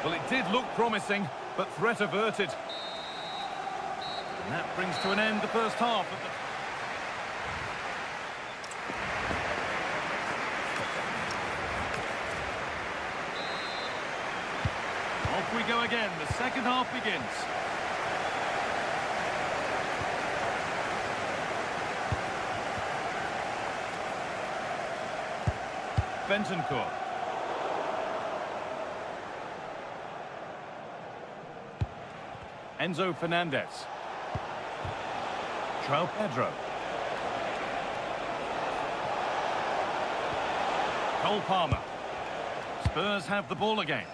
Well, it did look promising, but threat averted. And that brings to an end the first half of the... Off we go again. The second half begins. Bentancur. Enzo Fernandez. João Pedro. Cole Palmer. Spurs have the ball again.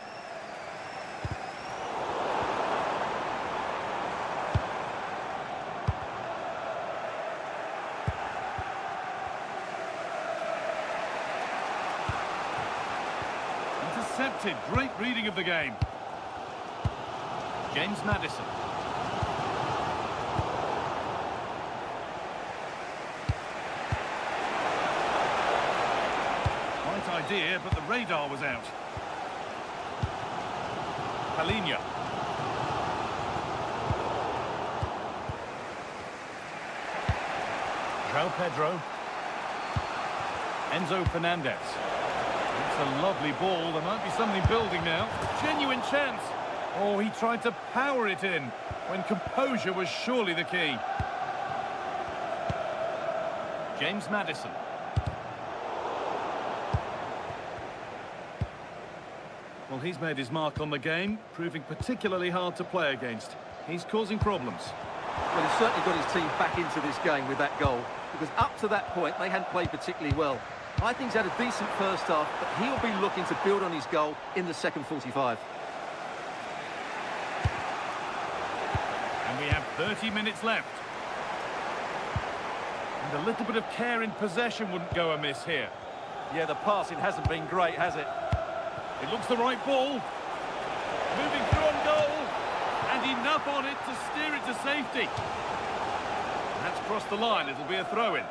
Intercepted. Great reading of the game. James Maddison. Right idea, but the radar was out. Palhinha. João Pedro. Enzo Fernandez. It's a lovely ball. There might be something building now. Genuine chance. Oh, he tried to power it in when composure was surely the key. James Maddison. Well, he's made his mark on the game, proving particularly hard to play against. He's causing problems. Well, he's certainly got his team back into this game with that goal, because up to that point, they hadn't played particularly well. I think he's had a decent first half, but he'll be looking to build on his goal in the second 45. And we have 30 minutes left. And a little bit of care in possession wouldn't go amiss here. Yeah, the passing hasn't been great, has it? It looks the right ball. Moving through on goal. And enough on it to steer it to safety. That's crossed the line. It'll be a throw-in.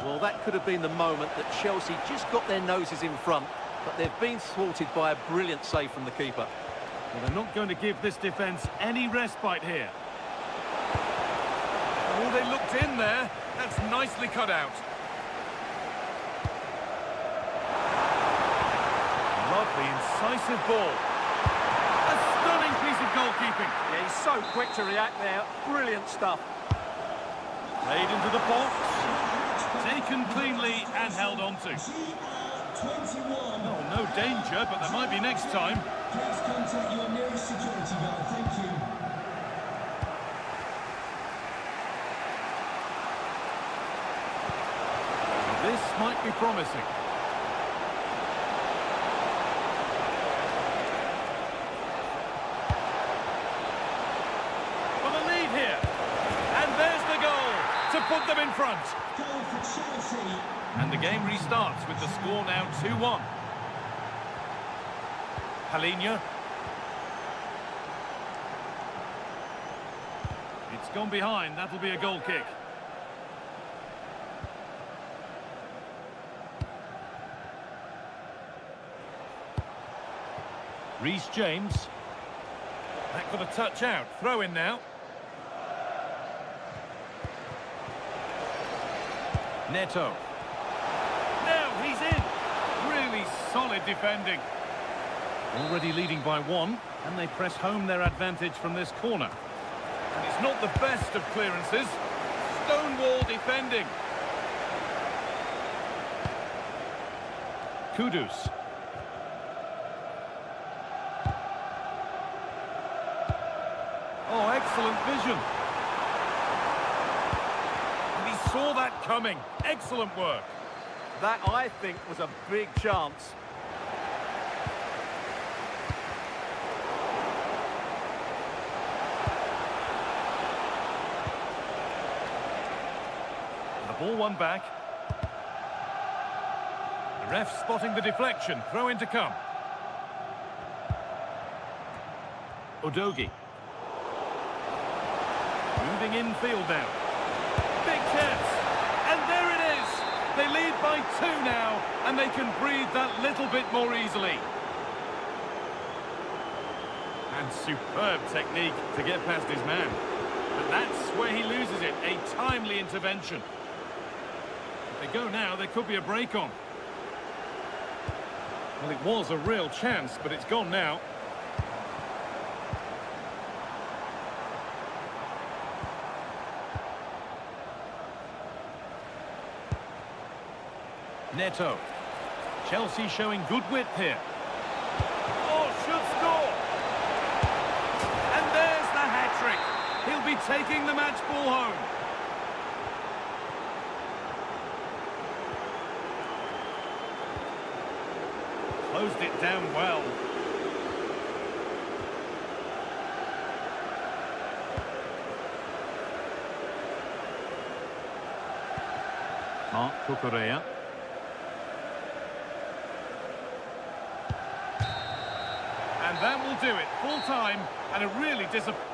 Well, that could have been the moment that Chelsea just got their noses in front, but they've been thwarted by a brilliant save from the keeper. Well, they're not going to give this defence any respite here. Oh, they looked in there. That's nicely cut out. Lovely, incisive ball. A stunning piece of goalkeeping. Yeah, he's so quick to react there. Brilliant stuff. Played into the box. Taken cleanly and held on to. Oh, no danger, but there might be next time. Please contact your nearest security guard. Thank you. This might be promising. For the lead here. And there's the goal to put them in front. Goal for Chelsea. And the game restarts with the score now 2-1. Palhinha. It's gone behind. That'll be a goal kick. Reece James. That got a touch out. Throw in now. Neto. Now he's in. Really solid defending. Already leading by one, and they press home their advantage from this corner. And it's not the best of clearances. Stonewall defending. Kudus. Oh, excellent vision. And he saw that coming. Excellent work. That, I think, was a big chance. The ball won back. The ref spotting the deflection. Throw in to come. Udogie. Moving infield now. Big chance. And there it is. They lead by 2 now, and they can breathe that little bit more easily. And superb technique to get past his man. But that's where he loses it. A timely intervention. If they go now, there could be a break on. Well, it was a real chance, but it's gone now. Neto. Chelsea showing good width here. Oh, should score! And there's the hat-trick. He'll be taking the match ball home. Closed it down well. Mark Cucurella. And that will do it. Full time and a really disappointing.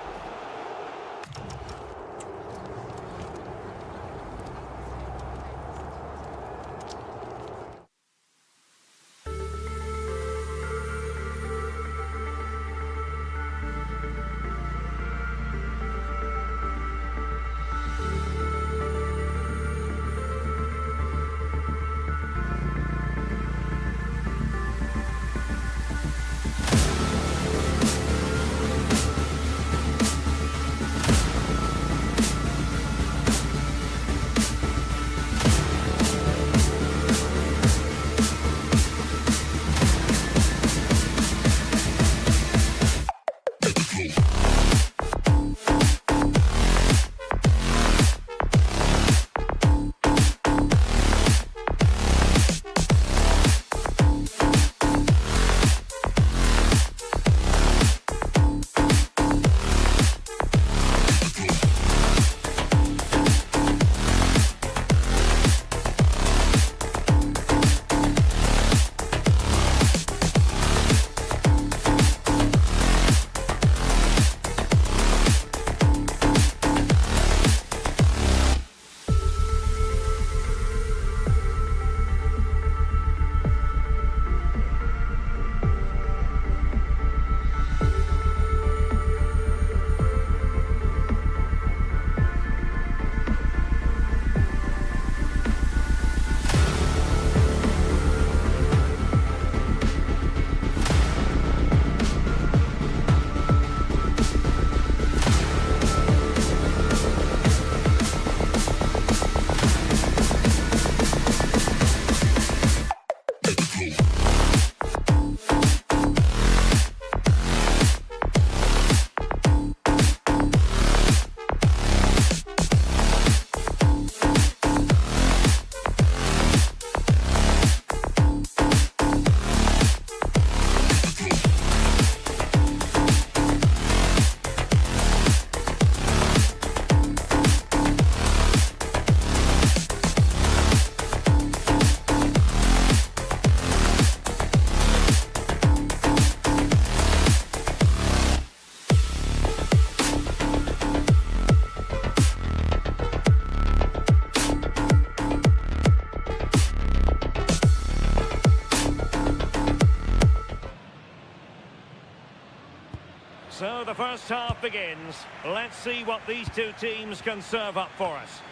So the first half begins. Let's see what these two teams can serve up for us.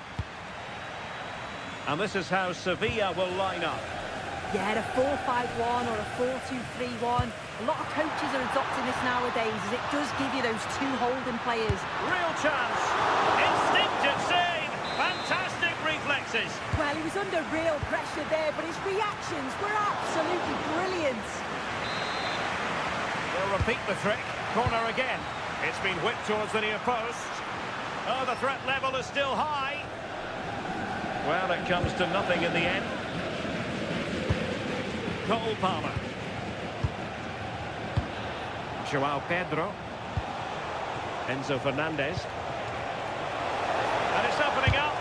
And this is how Sevilla will line up. Yeah, a 4-5-1 or a 4-2-3-1. A lot of coaches are adopting this nowadays as it does give you those two holding players. Real chance. Instinctive save. Fantastic reflexes. Well, he was under real pressure there, but his reactions were absolutely brilliant. They'll repeat the trick. Corner again. It's been whipped towards the near post. Oh, the threat level is still high. Well, it comes to nothing in the end. Cole Palmer. Joao Pedro. Enzo Fernandez. And it's opening up.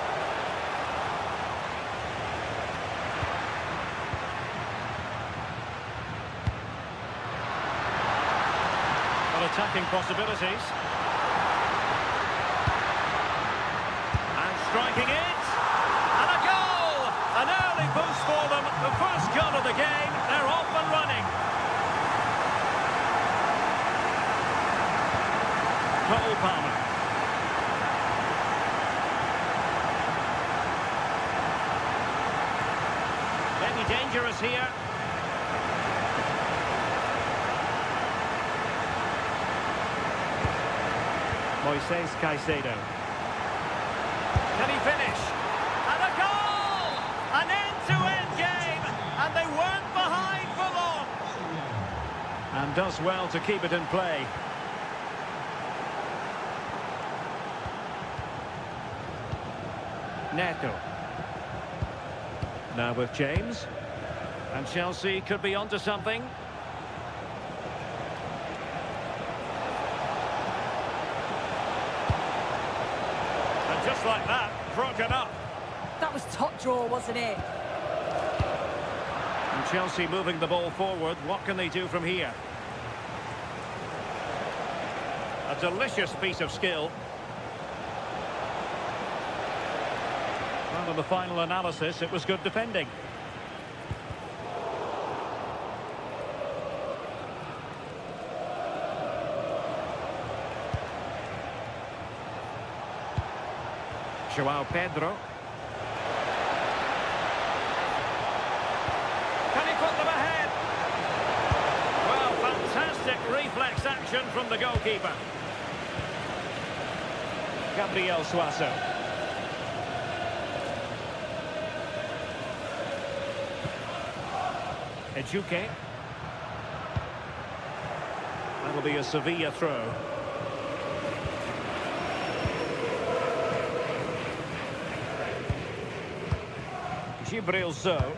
Well, attacking attacking possibilities. And striking it. And a goal! An early boost for them. The first goal of the game. They're off and running. Cole Palmer. Maybe dangerous here. Moises Caicedo. Can he finish? And a goal! An end-to-end game, and they weren't behind for long. And does well to keep it in play. Neto. Now with James. And Chelsea could be onto something. And just like that, broken up. That was top draw, wasn't it? And Chelsea moving the ball forward. What can they do from here? A delicious piece of skill. Well, in the final analysis, it was good defending. João Pedro. Can he put them ahead? Well, fantastic reflex action from the goalkeeper. Gabriel Suazo. Ejuke. That'll be a Sevilla throw. Gibril So.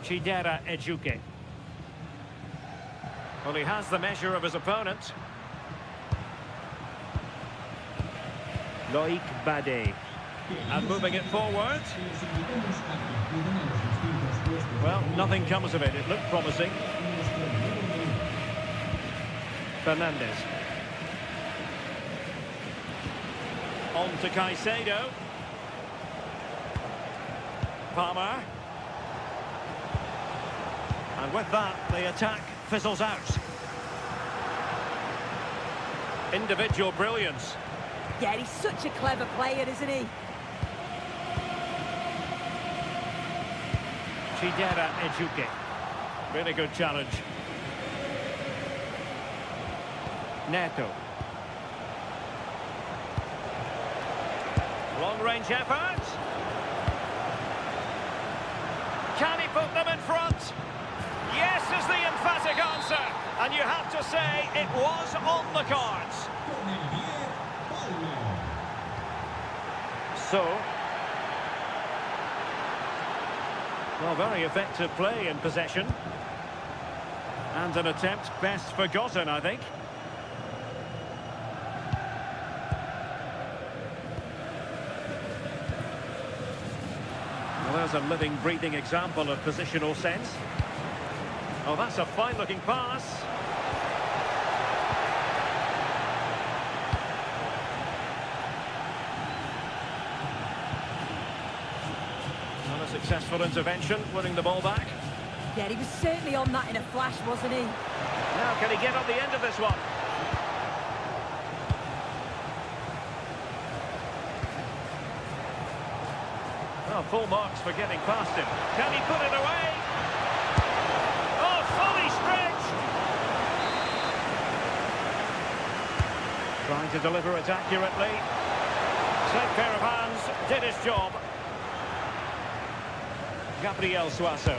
Chidera Ejuke. Well, he has the measure of his opponent. Loic Bade. And moving it forward. Well, nothing comes of it. It looked promising. Fernandez. On to Caicedo. Palmer. And with that, the attack fizzles out. Individual brilliance. Yeah, he's such a clever player, isn't he? Chidera Ejuke. Really good challenge. Neto. Long-range effort. Can he put them in front? Yes is the emphatic answer. And you have to say it was on the cards. So, well, very effective play in possession. And an attempt best forgotten, I think. Well, there's a living, breathing example of positional sense. Oh, that's a fine-looking pass. Not a successful intervention, winning the ball back. Yeah, he was certainly on that in a flash, wasn't he? Now, can he get on the end of this one? Oh, full marks for getting past him. Can he put it away? Oh, fully stretched! Trying to deliver it accurately. Same pair of hands, did his job. Gabriel Suazo.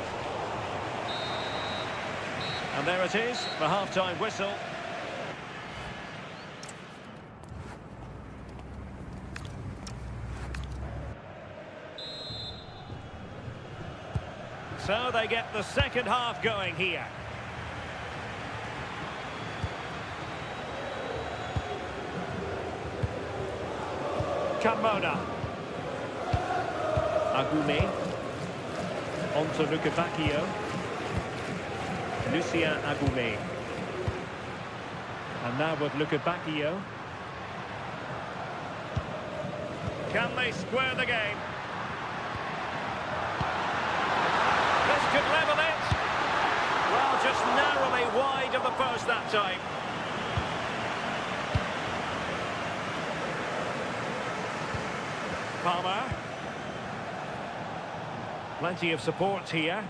And there it is, the half-time whistle. So they get the second half going here. Carmona. Agume. On to Lukebakio. Lucien Agume. And now with Bacchio. Can they square the game? This could level it. Well, just narrowly wide of the post that time. Palmer. Plenty of support here.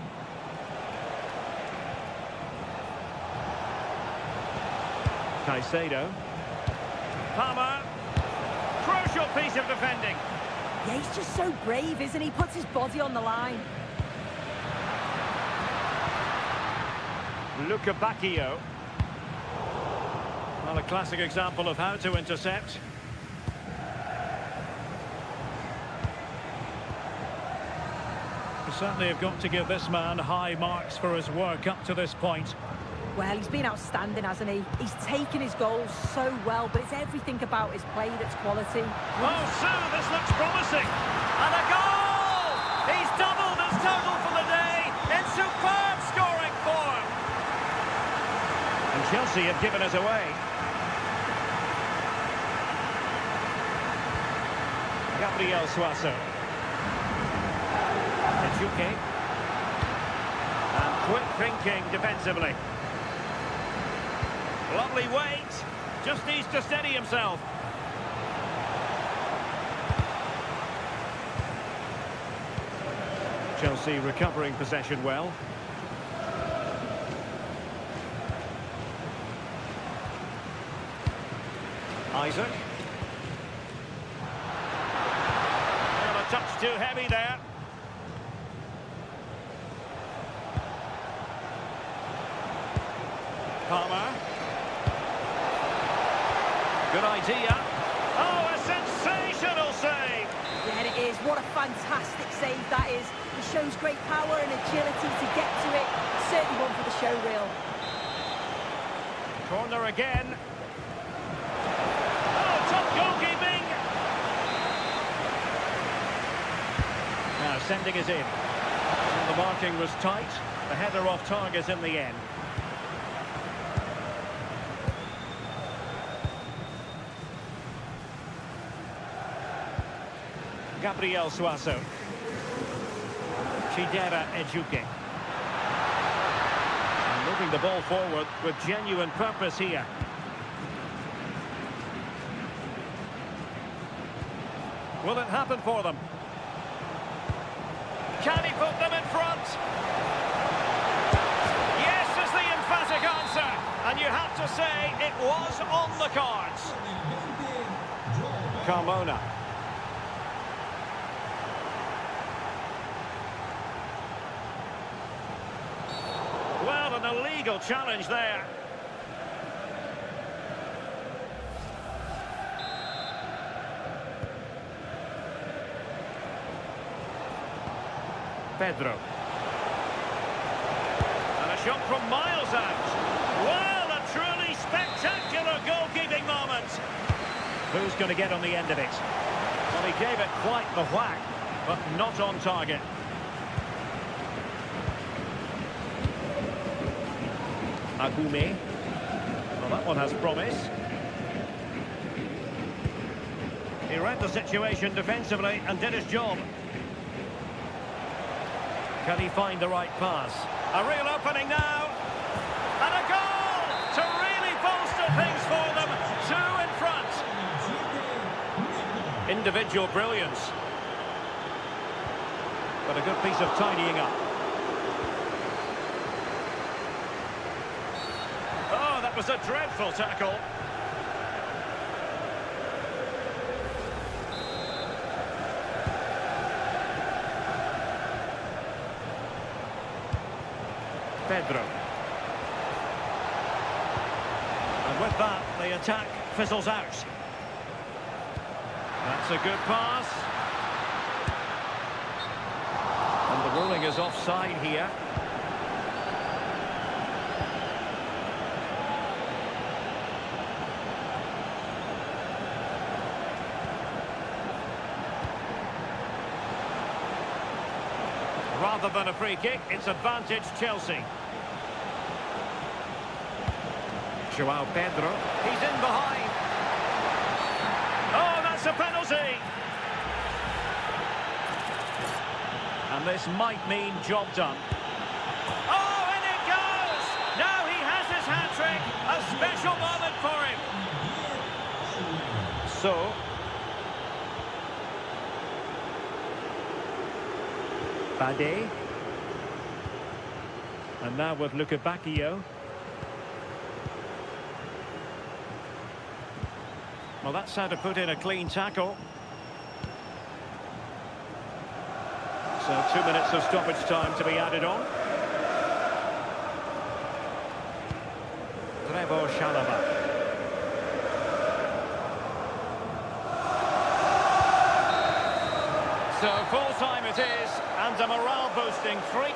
Caicedo. Palmer. Crucial piece of defending. Yeah, he's just so brave, isn't he? He puts his body on the line. Bacchio. Well, a classic example of how to intercept. We certainly have got to give this man high marks for his work up to this point. Well, he's been outstanding, hasn't he? He's taken his goals so well, but it's everything about his play that's quality. Oh, Sue, this looks promising. And a goal! He's doubled his total for the day in superb scoring form. And Chelsea have given us away. Gabriel Suazo. Ejuke. And quick thinking defensively. Lovely weight. Just needs to steady himself. Chelsea recovering possession well. Isaac. Well, a touch too heavy there. Palmer. Good idea. Oh, a sensational save! Yeah, it is. What a fantastic save that is. He shows great power and agility to get to it. Certainly one for the show reel. Corner again. Oh, top goalkeeping! Now sending it in. The marking was tight. The header off target in the end. Gabriel Suazo. Chidera Ejuke. And moving the ball forward with genuine purpose here. Will it happen for them? Can he put them in front? Yes is the emphatic answer. And you have to say it was on the cards. Carmona. Well, an illegal challenge there. Pedro. And a shot from miles out. Well, a truly spectacular goalkeeping moment. Who's going to get on the end of it? Well, he gave it quite the whack, but not on target. Agume. Well, that one has promise. He read the situation defensively and did his job. Can he find the right pass? A real opening now. And a goal to really bolster things for them. Two in front. Individual brilliance. But a good piece of tidying up. Oh, that was a dreadful tackle. Pedro. And with that, the attack fizzles out. That's a good pass. And the ruling is offside here. Rather than a free kick, it's advantage Chelsea. Joao Pedro. He's in behind. Oh, that's a penalty. And this might mean job done. Oh, in it goes! Now he has his hat-trick. A special moment for him. So, Bade. And now with Lukebakio. Well, that's how to put in a clean tackle. So 2 minutes of stoppage time to be added on. Trevoh Chalobah. So full time it is, and a morale boosting 3.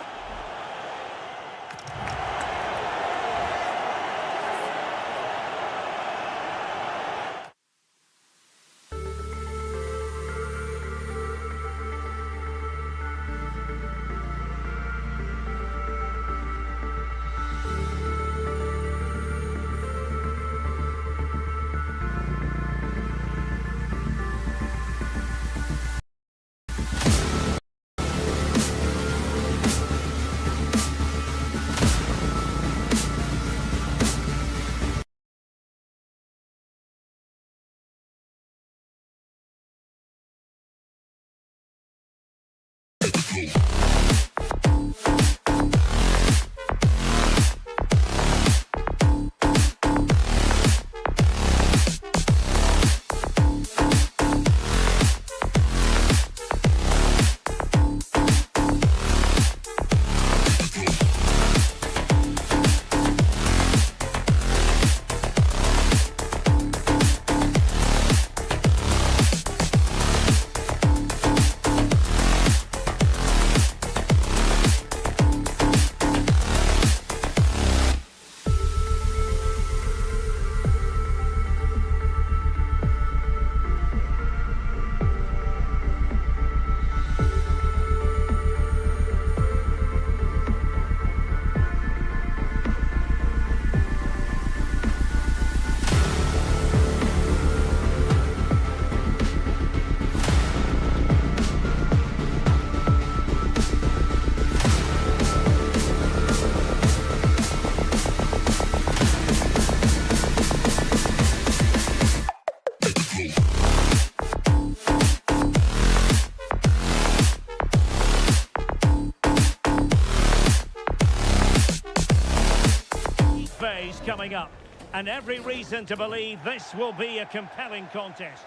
Coming up, and every reason to believe this will be a compelling contest.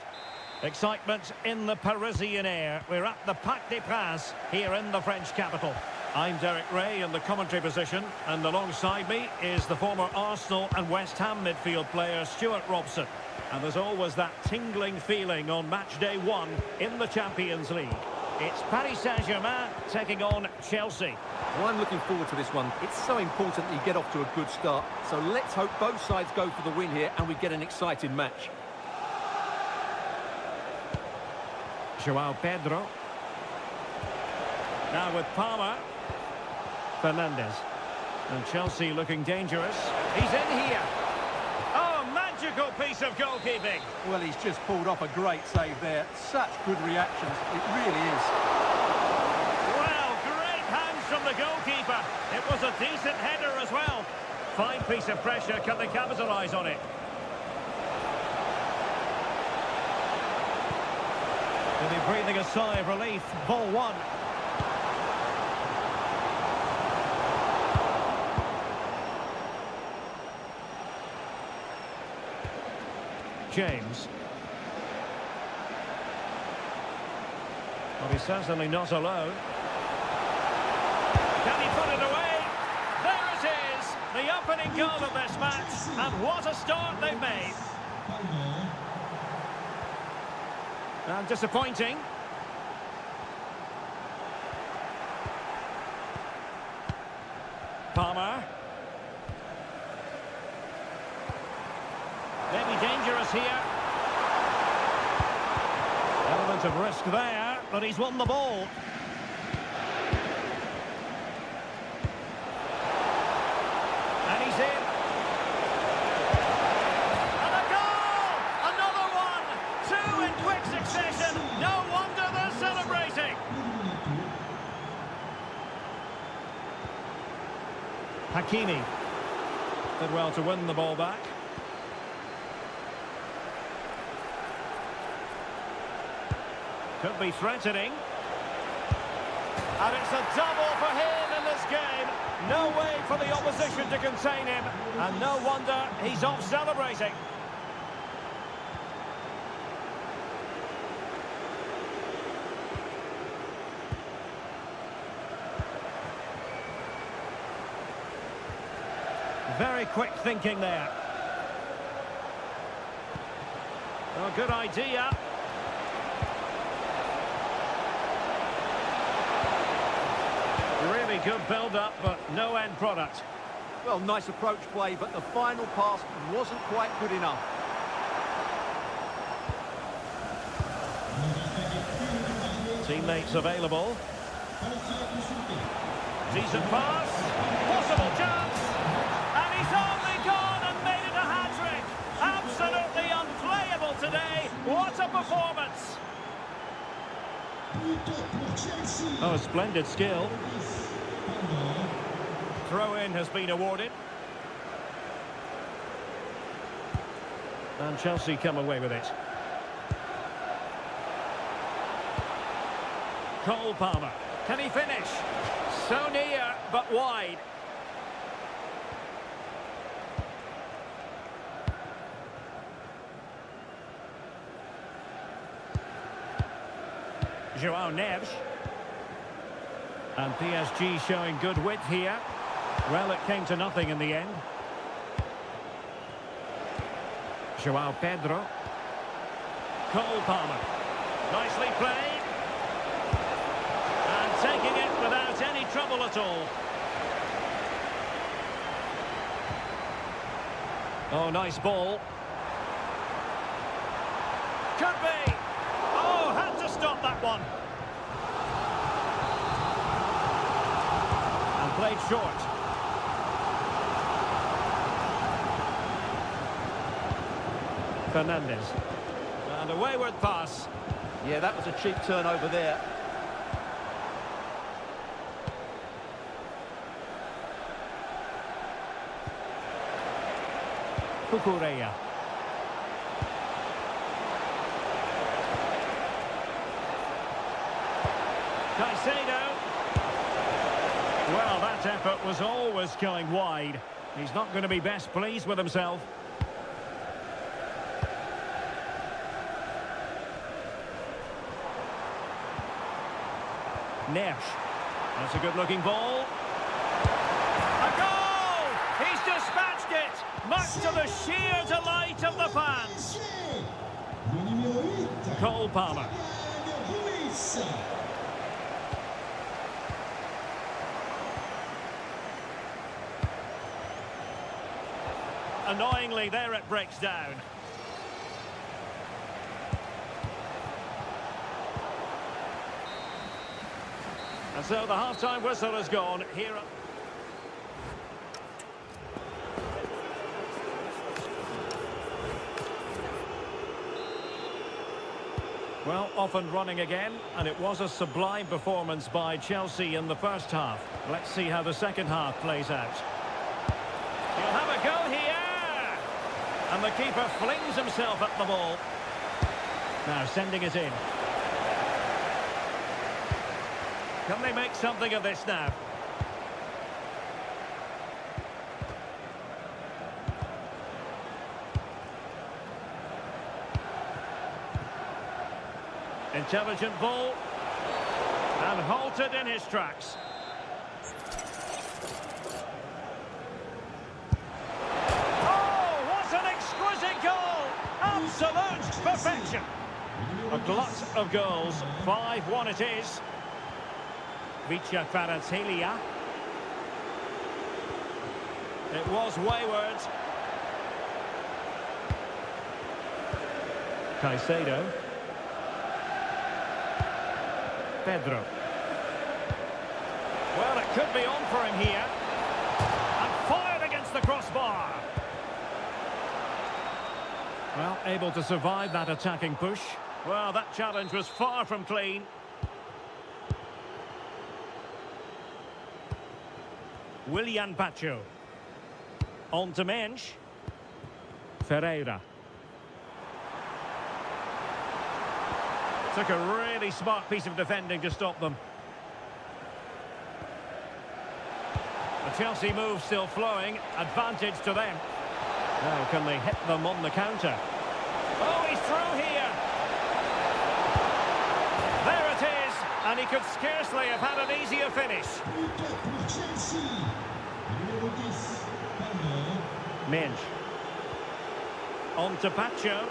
Excitement in the Parisian air. We're at the Parc des Princes here in the French capital. I'm Derek Ray in the commentary position, and alongside me is the former Arsenal and West Ham midfield player Stuart Robson. And there's always that tingling feeling on match day 1 in the Champions League. It's Paris Saint-Germain taking on Chelsea. Well, I'm looking forward to this one. It's so important that you get off to a good start. So let's hope both sides go for the win here and we get an exciting match. Joao Pedro. Now with Palmer. Fernandes. And Chelsea looking dangerous. He's in here. Oh, magical piece of goalkeeping. Well, he's just pulled off a great save there. Such good reactions. It really is. Well, great hands from the goalkeeper. It was a decent header as well. Fine piece of pressure. Can they capitalise on it? They'll be breathing a sigh of relief. Ball 1. James. Well, he's certainly not alone. Can he put it away? There it is! The opening goal of this match. And what a start they've made. And disappointing. Palmer. Maybe dangerous here. Element of risk there, but he's won the ball. And he's in. Hakimi. Did well to win the ball back. Could be threatening. And it's a double for him in this game. No way for the opposition to contain him. And no wonder he's off celebrating. Very quick thinking there. Oh, good idea. Really good build-up, but no end product. Well, nice approach play, but the final pass wasn't quite good enough. Teammates available. Decent pass. Possible chance. And he's only gone and made it a hat-trick. Absolutely unplayable today. What a performance. Oh, a splendid skill. Throw-in has been awarded. And Chelsea come away with it. Cole Palmer. Can he finish? So near, but wide. João Neves. And PSG showing good width here. Well, it came to nothing in the end. João Pedro. Cole Palmer. Nicely played. And taking it without any trouble at all. Oh, nice ball. Could be. Oh, had to stop that one. And played short. Fernandez. And a wayward pass. Yeah, that was a cheap turnover there. Cucurella. Caicedo. Well, that effort was always going wide. He's not going to be best pleased with himself. Neves. That's a good-looking ball. A goal! He's dispatched it, much to the sheer delight of the fans. Cole Palmer. Annoyingly, there it breaks down. And so the half-time whistle has gone. Here. Well, off and running again, and it was a sublime performance by Chelsea in the first half. Let's see how the second half plays out. He'll have a go here! And the keeper flings himself at the ball. Now sending it in. Can they make something of this now? Intelligent ball. And halted in his tracks. Oh, what an exquisite goal! Absolute perfection. A glut of goals. 5-1 it is. Kvaratskhelia. It was wayward. Caicedo. Pedro. Well, it could be on for him here. And fired against the crossbar. Well, able to survive that attacking push. Well, that challenge was far from clean. Willian Pacho. On to Mensch. Ferreira. Took a really smart piece of defending to stop them. The Chelsea move still flowing. Advantage to them. Now can they hit them on the counter? Oh, he's through here. There it is. And he could scarcely have had an easier finish. Mensch. On to Pacho.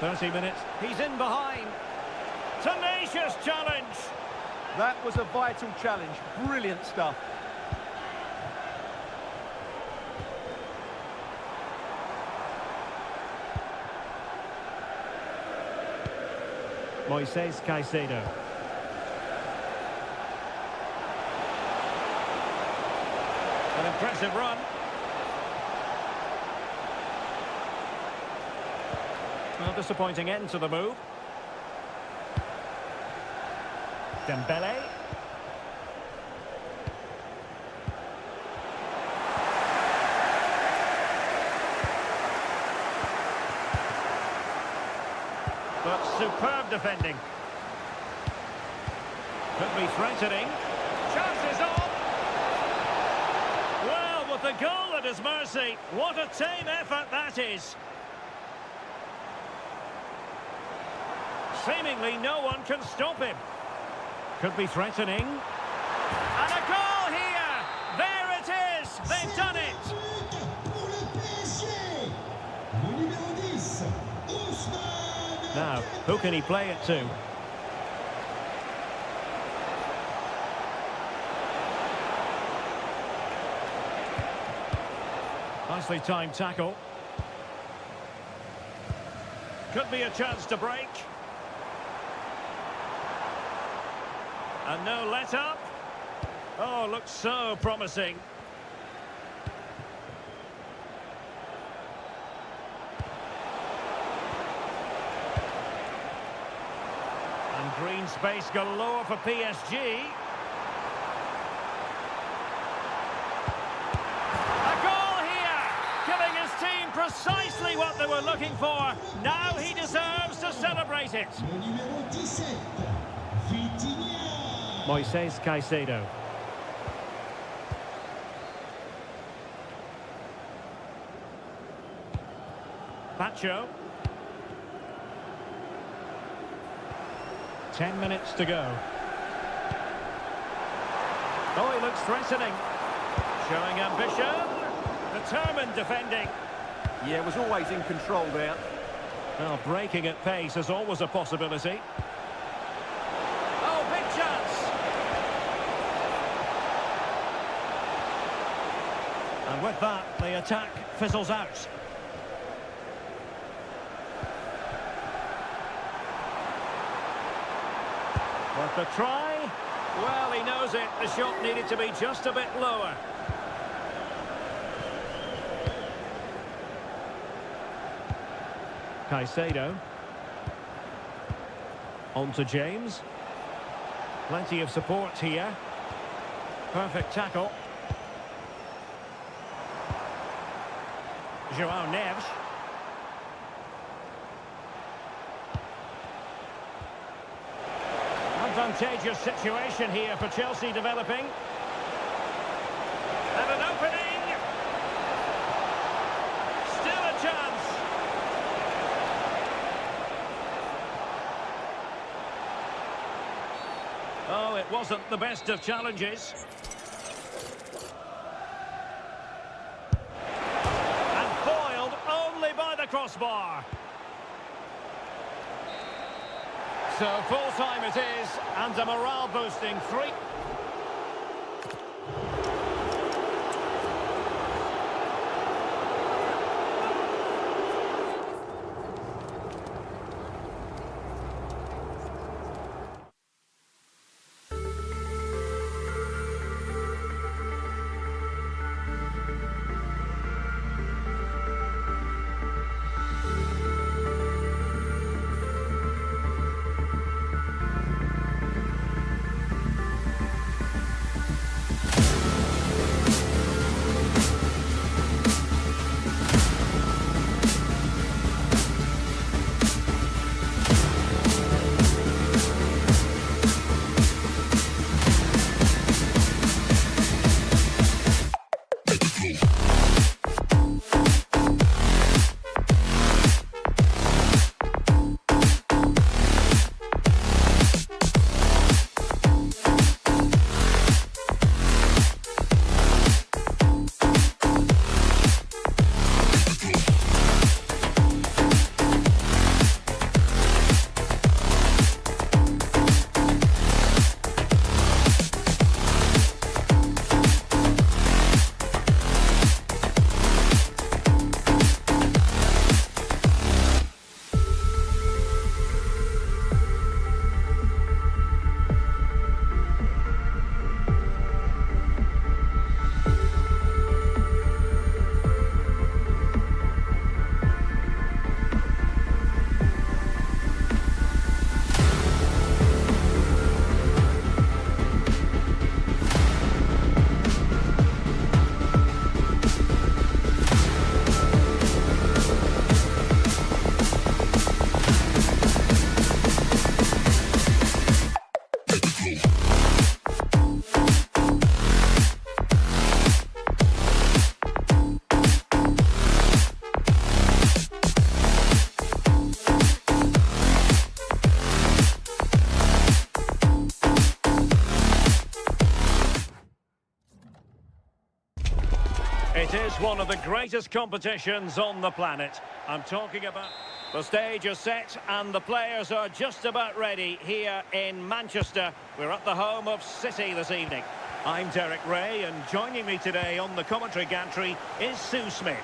"30 minutes. He's in behind. Tenacious challenge. That was a vital challenge. Brilliant stuff. Moises Caicedo. An impressive run. Well, disappointing end to the move. Dembele. But superb defending. Could be threatening. Chances on. Well, with the goal at his mercy, what a tame effort that is. Seemingly no one can stop him. Could be threatening. And a goal here! There it is! They've done it! Now, who can he play it to? Nicely timed tackle. Could be a chance to break. And no let-up. Oh, looks so promising. And green space galore for PSG. A goal here! Giving his team precisely what they were looking for. Now he deserves to celebrate it. Moises Caicedo. Pacho. 10 minutes to go. Oh, he looks threatening. Showing ambition. Determined defending. Yeah, was always in control there. Well, breaking at pace is always a possibility. Oh, big chance. And with that, the attack fizzles out. Worth a try. Well, he knows it. The shot needed to be just a bit lower. Caicedo. On to James. Plenty of support here. Perfect tackle. João Neves. Advantageous situation here for Chelsea developing. And an opening. Still a chance. Oh, it wasn't the best of challenges. And foiled only by the crossbar. So full-time it is, and a morale-boosting 3. It is one of the greatest competitions on the planet. I'm talking about... The stage is set and the players are just about ready here in Manchester. We're at the home of City this evening. I'm Derek Ray, and joining me today on the commentary gantry is Sue Smith.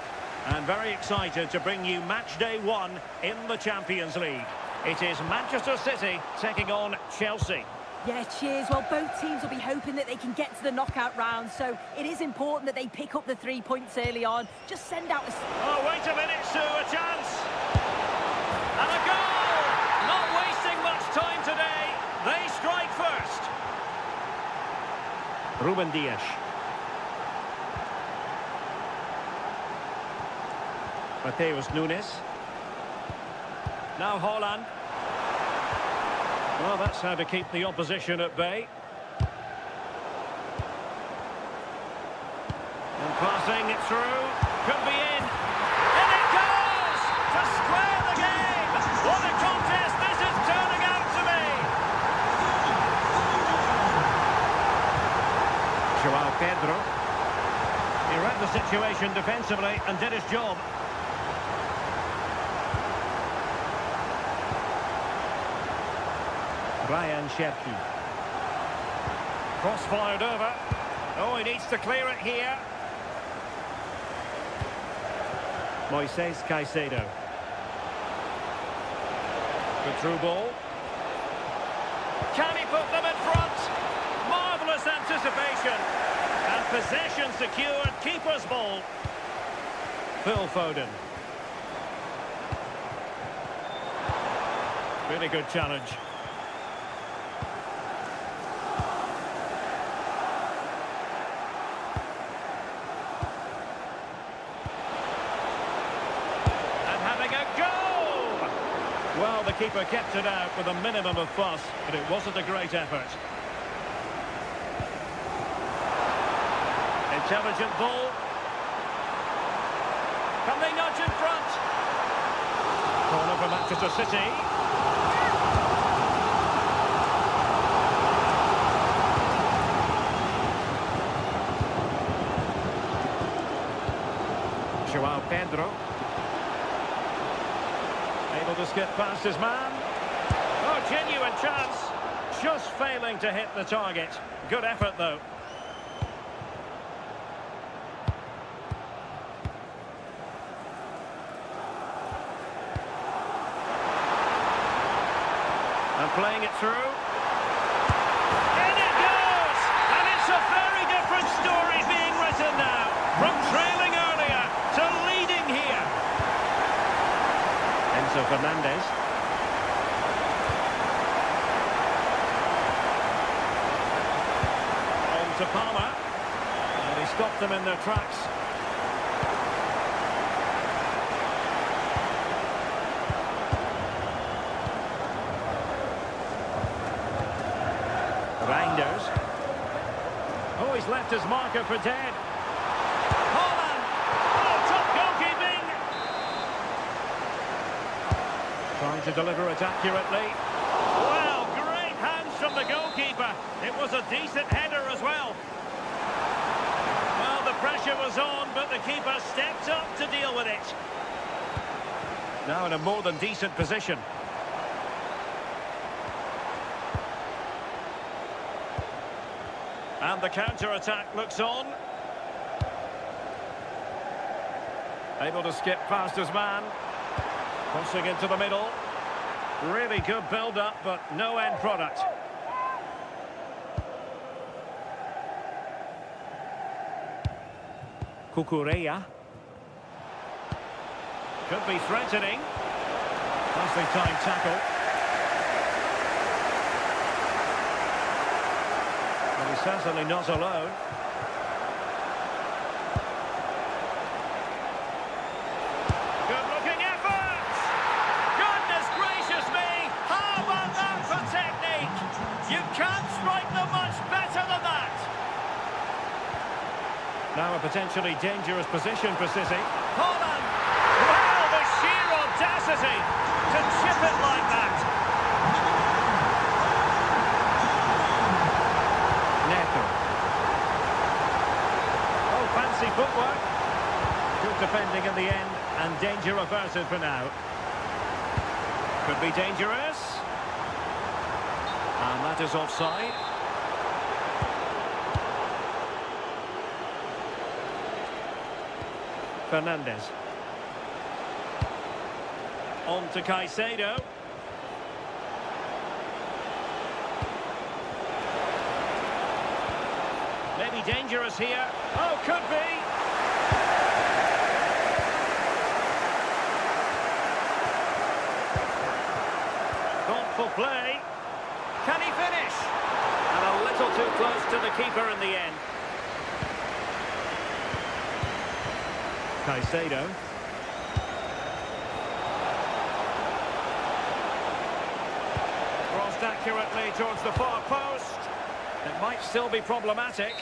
And very excited to bring you match day 1 in the Champions League. It is Manchester City taking on Chelsea. Yeah, cheers. Well, both teams will be hoping that they can get to the knockout round, so it is important that they pick up the 3 points early on. Just send out a... Oh, wait a minute, Sue, a chance! And a goal! Not wasting much time today. They strike first. Ruben Dias. Mateus Nunes. Now Haaland. Well, that's how to keep the opposition at bay. And passing it through. Could be in. And it goes! To square the game! What a contest this is turning out to be! João Pedro. He read the situation defensively and did his job. Ryan Cherki. Cross fired over. Oh, he needs to clear it here. Moises Caicedo. Good through ball. Can he put them in front? Marvellous anticipation. And possession secured. Keeper's ball. Phil Foden. Really good challenge. Well, the keeper kept it out with a minimum of fuss, but it wasn't a great effort. Intelligent ball. Can they nudge in front? Corner for Manchester City. João Pedro. Able to skip past his man. Oh, genuine chance. Just failing to hit the target. Good effort, though. And playing it through. In it goes! And it's a very different story being written now. From trailing earlier to leading here. Enzo Fernandez. On to Palmer. And he stopped them in their tracks. Reinders. Oh, he's left his marker for dead. Haaland! Oh, top goalkeeping! Trying to deliver it accurately. Well, great hands from the goalkeeper. It was a decent header as well. Well, the pressure was on, but the keeper stepped up to deal with it. Now in a more than decent position. And the counter-attack looks on. Able to skip past his man. Crossing into the middle. Really good build-up, but no end product. Cucurella. Could be threatening. Nicely timed tackle. But he's certainly not alone. Good-looking effort! Goodness gracious me! How about that for technique? You can't strike them much better than that! Now a potentially dangerous position for City. Haaland! Wow, the sheer audacity to chip it like that! Neto. Oh, fancy footwork. defending in the end, and danger averted for now. Could be dangerous. And that is offside. Fernandez. On to Caicedo. Maybe dangerous here. Oh, could be. Thoughtful play. Can he finish? And a little too close to the keeper in the end. Caicedo. Crossed accurately towards the far post. It might still be problematic.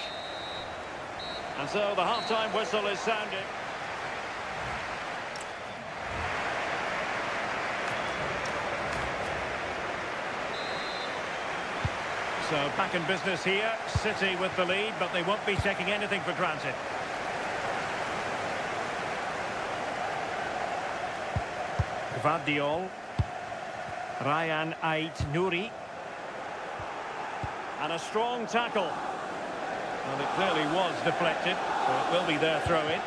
And so the half-time whistle is sounded. So back in business here. City with the lead, but they won't be taking anything for granted. Gvardiol. Ryan Ait-Nouri. And a strong tackle. Well, it clearly was deflected, so it will be their throw-in.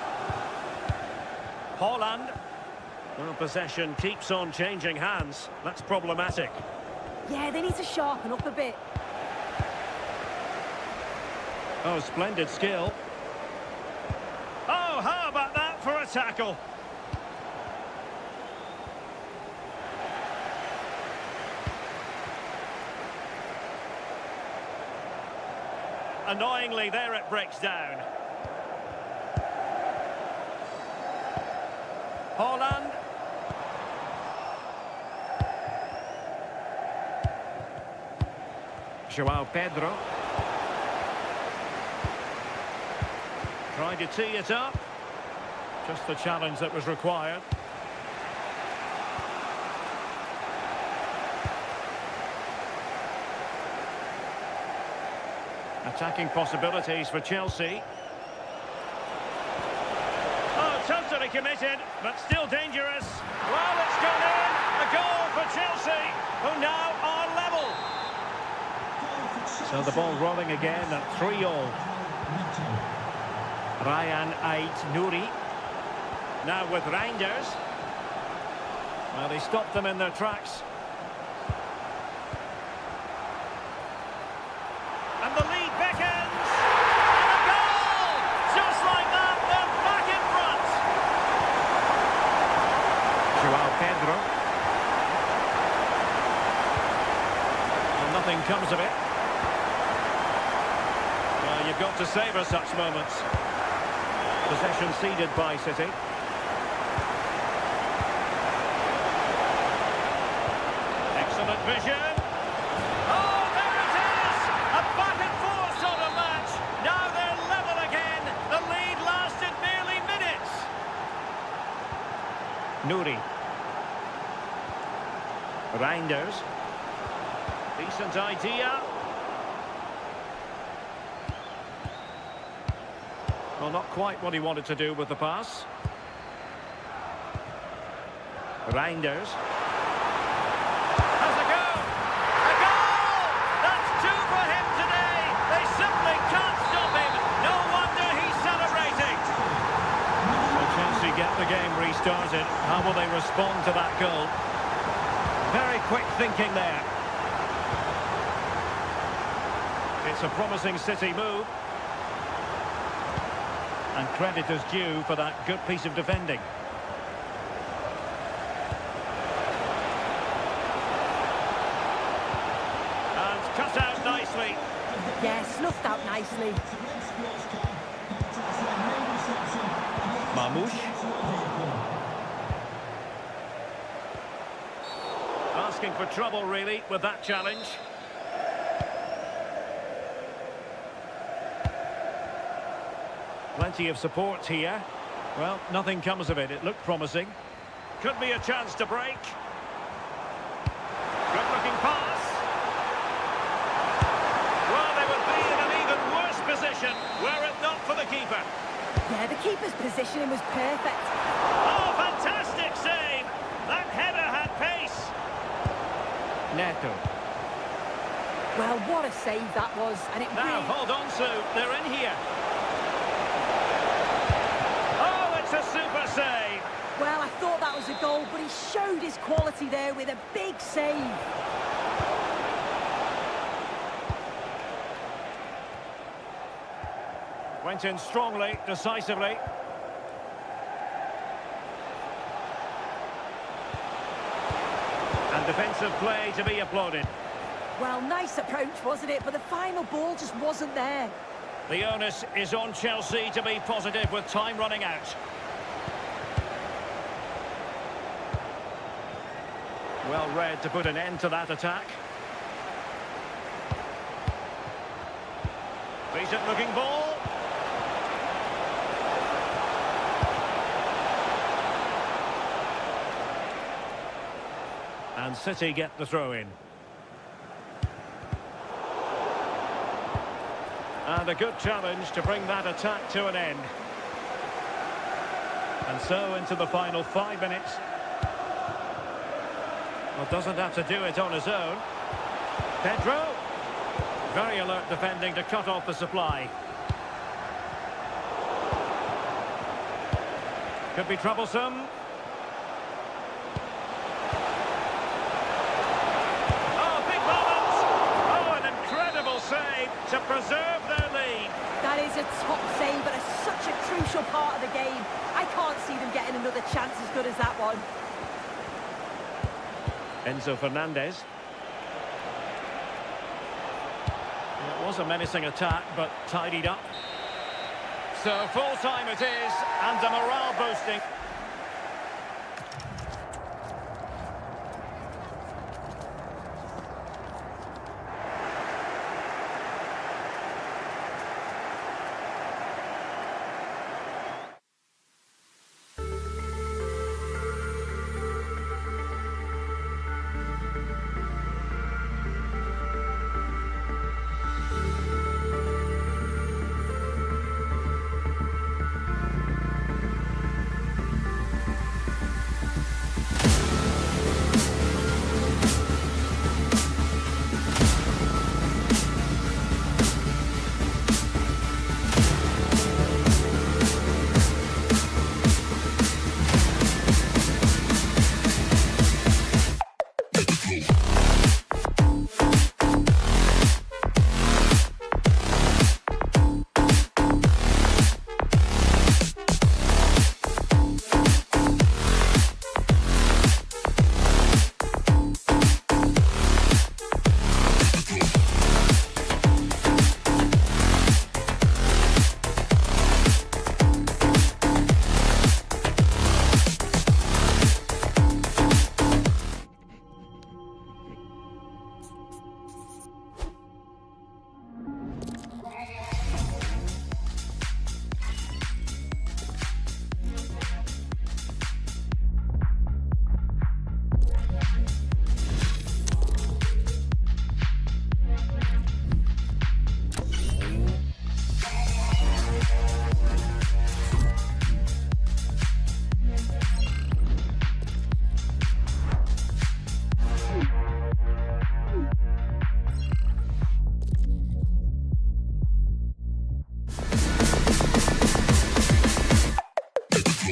Haaland. Well, possession keeps on changing hands. That's problematic. Yeah, they need to sharpen up a bit. Oh, splendid skill. Oh, how about that for a tackle? Annoyingly, there it breaks down. Haaland. João Pedro. Tried to tee it up. Just the challenge that was required. Attacking possibilities for Chelsea. Oh, totally committed, but still dangerous. Well, it's gone in. A goal for Chelsea, who now are level. So the ball rolling again at 3-3. Ryan Ait-Nouri. Now with Reinders. Well, they stopped them in their tracks. And the lead beckons. And a goal! Just like that, they're back in front. João Pedro. Well, nothing comes of it. Well, you've got to savour such moments. Possession ceded by City. Excellent vision. Oh, there it is! A back-and-forth sort of match. Now they're level again. The lead lasted merely minutes. Nouri. Reinders. Decent idea. Well, not quite what he wanted to do with the pass. Reinders. Has a go! A goal! That's two for him today! They simply can't stop him! No wonder he's celebrating! Well, Chelsea get the game restarted. How will they respond to that goal? Very quick thinking there. It's a promising City move. And credit is due for that good piece of defending. And cut out nicely. Yeah, snuffed out nicely. Marmoush. Asking for trouble, really, with that challenge. Plenty of support here. Well, nothing comes of it. It looked promising. Could be a chance to break. Good-looking pass. Well, they would be in an even worse position were it not for the keeper. Yeah, the keeper keeper's positioning was perfect. Oh, fantastic save! That header had pace. Neto. Well, what a save that was, and it Now, really... hold on, Sue. They're in here. Oh, it's a super save. Well, I thought that was a goal, but he showed his quality there with a big save. Went in strongly, decisively. And defensive play to be applauded. Well, nice approach, wasn't it? But the final ball just wasn't there. The onus is on Chelsea to be positive with time running out. Well read to put an end to that attack. Decent looking ball. And City get the throw in. And a good challenge to bring that attack to an end. And so into the final 5 minutes. Well, doesn't have to do it on his own. Pedro. Very alert defending to cut off the supply. Could be troublesome. Oh, big moment! Oh, an incredible save to preserve their lead. That is a top save, but it's such a crucial part of the game. I can't see them getting another chance as good as that one. Enzo Fernandez. It was a menacing attack, but tidied up. So full time it is, and a morale boosting.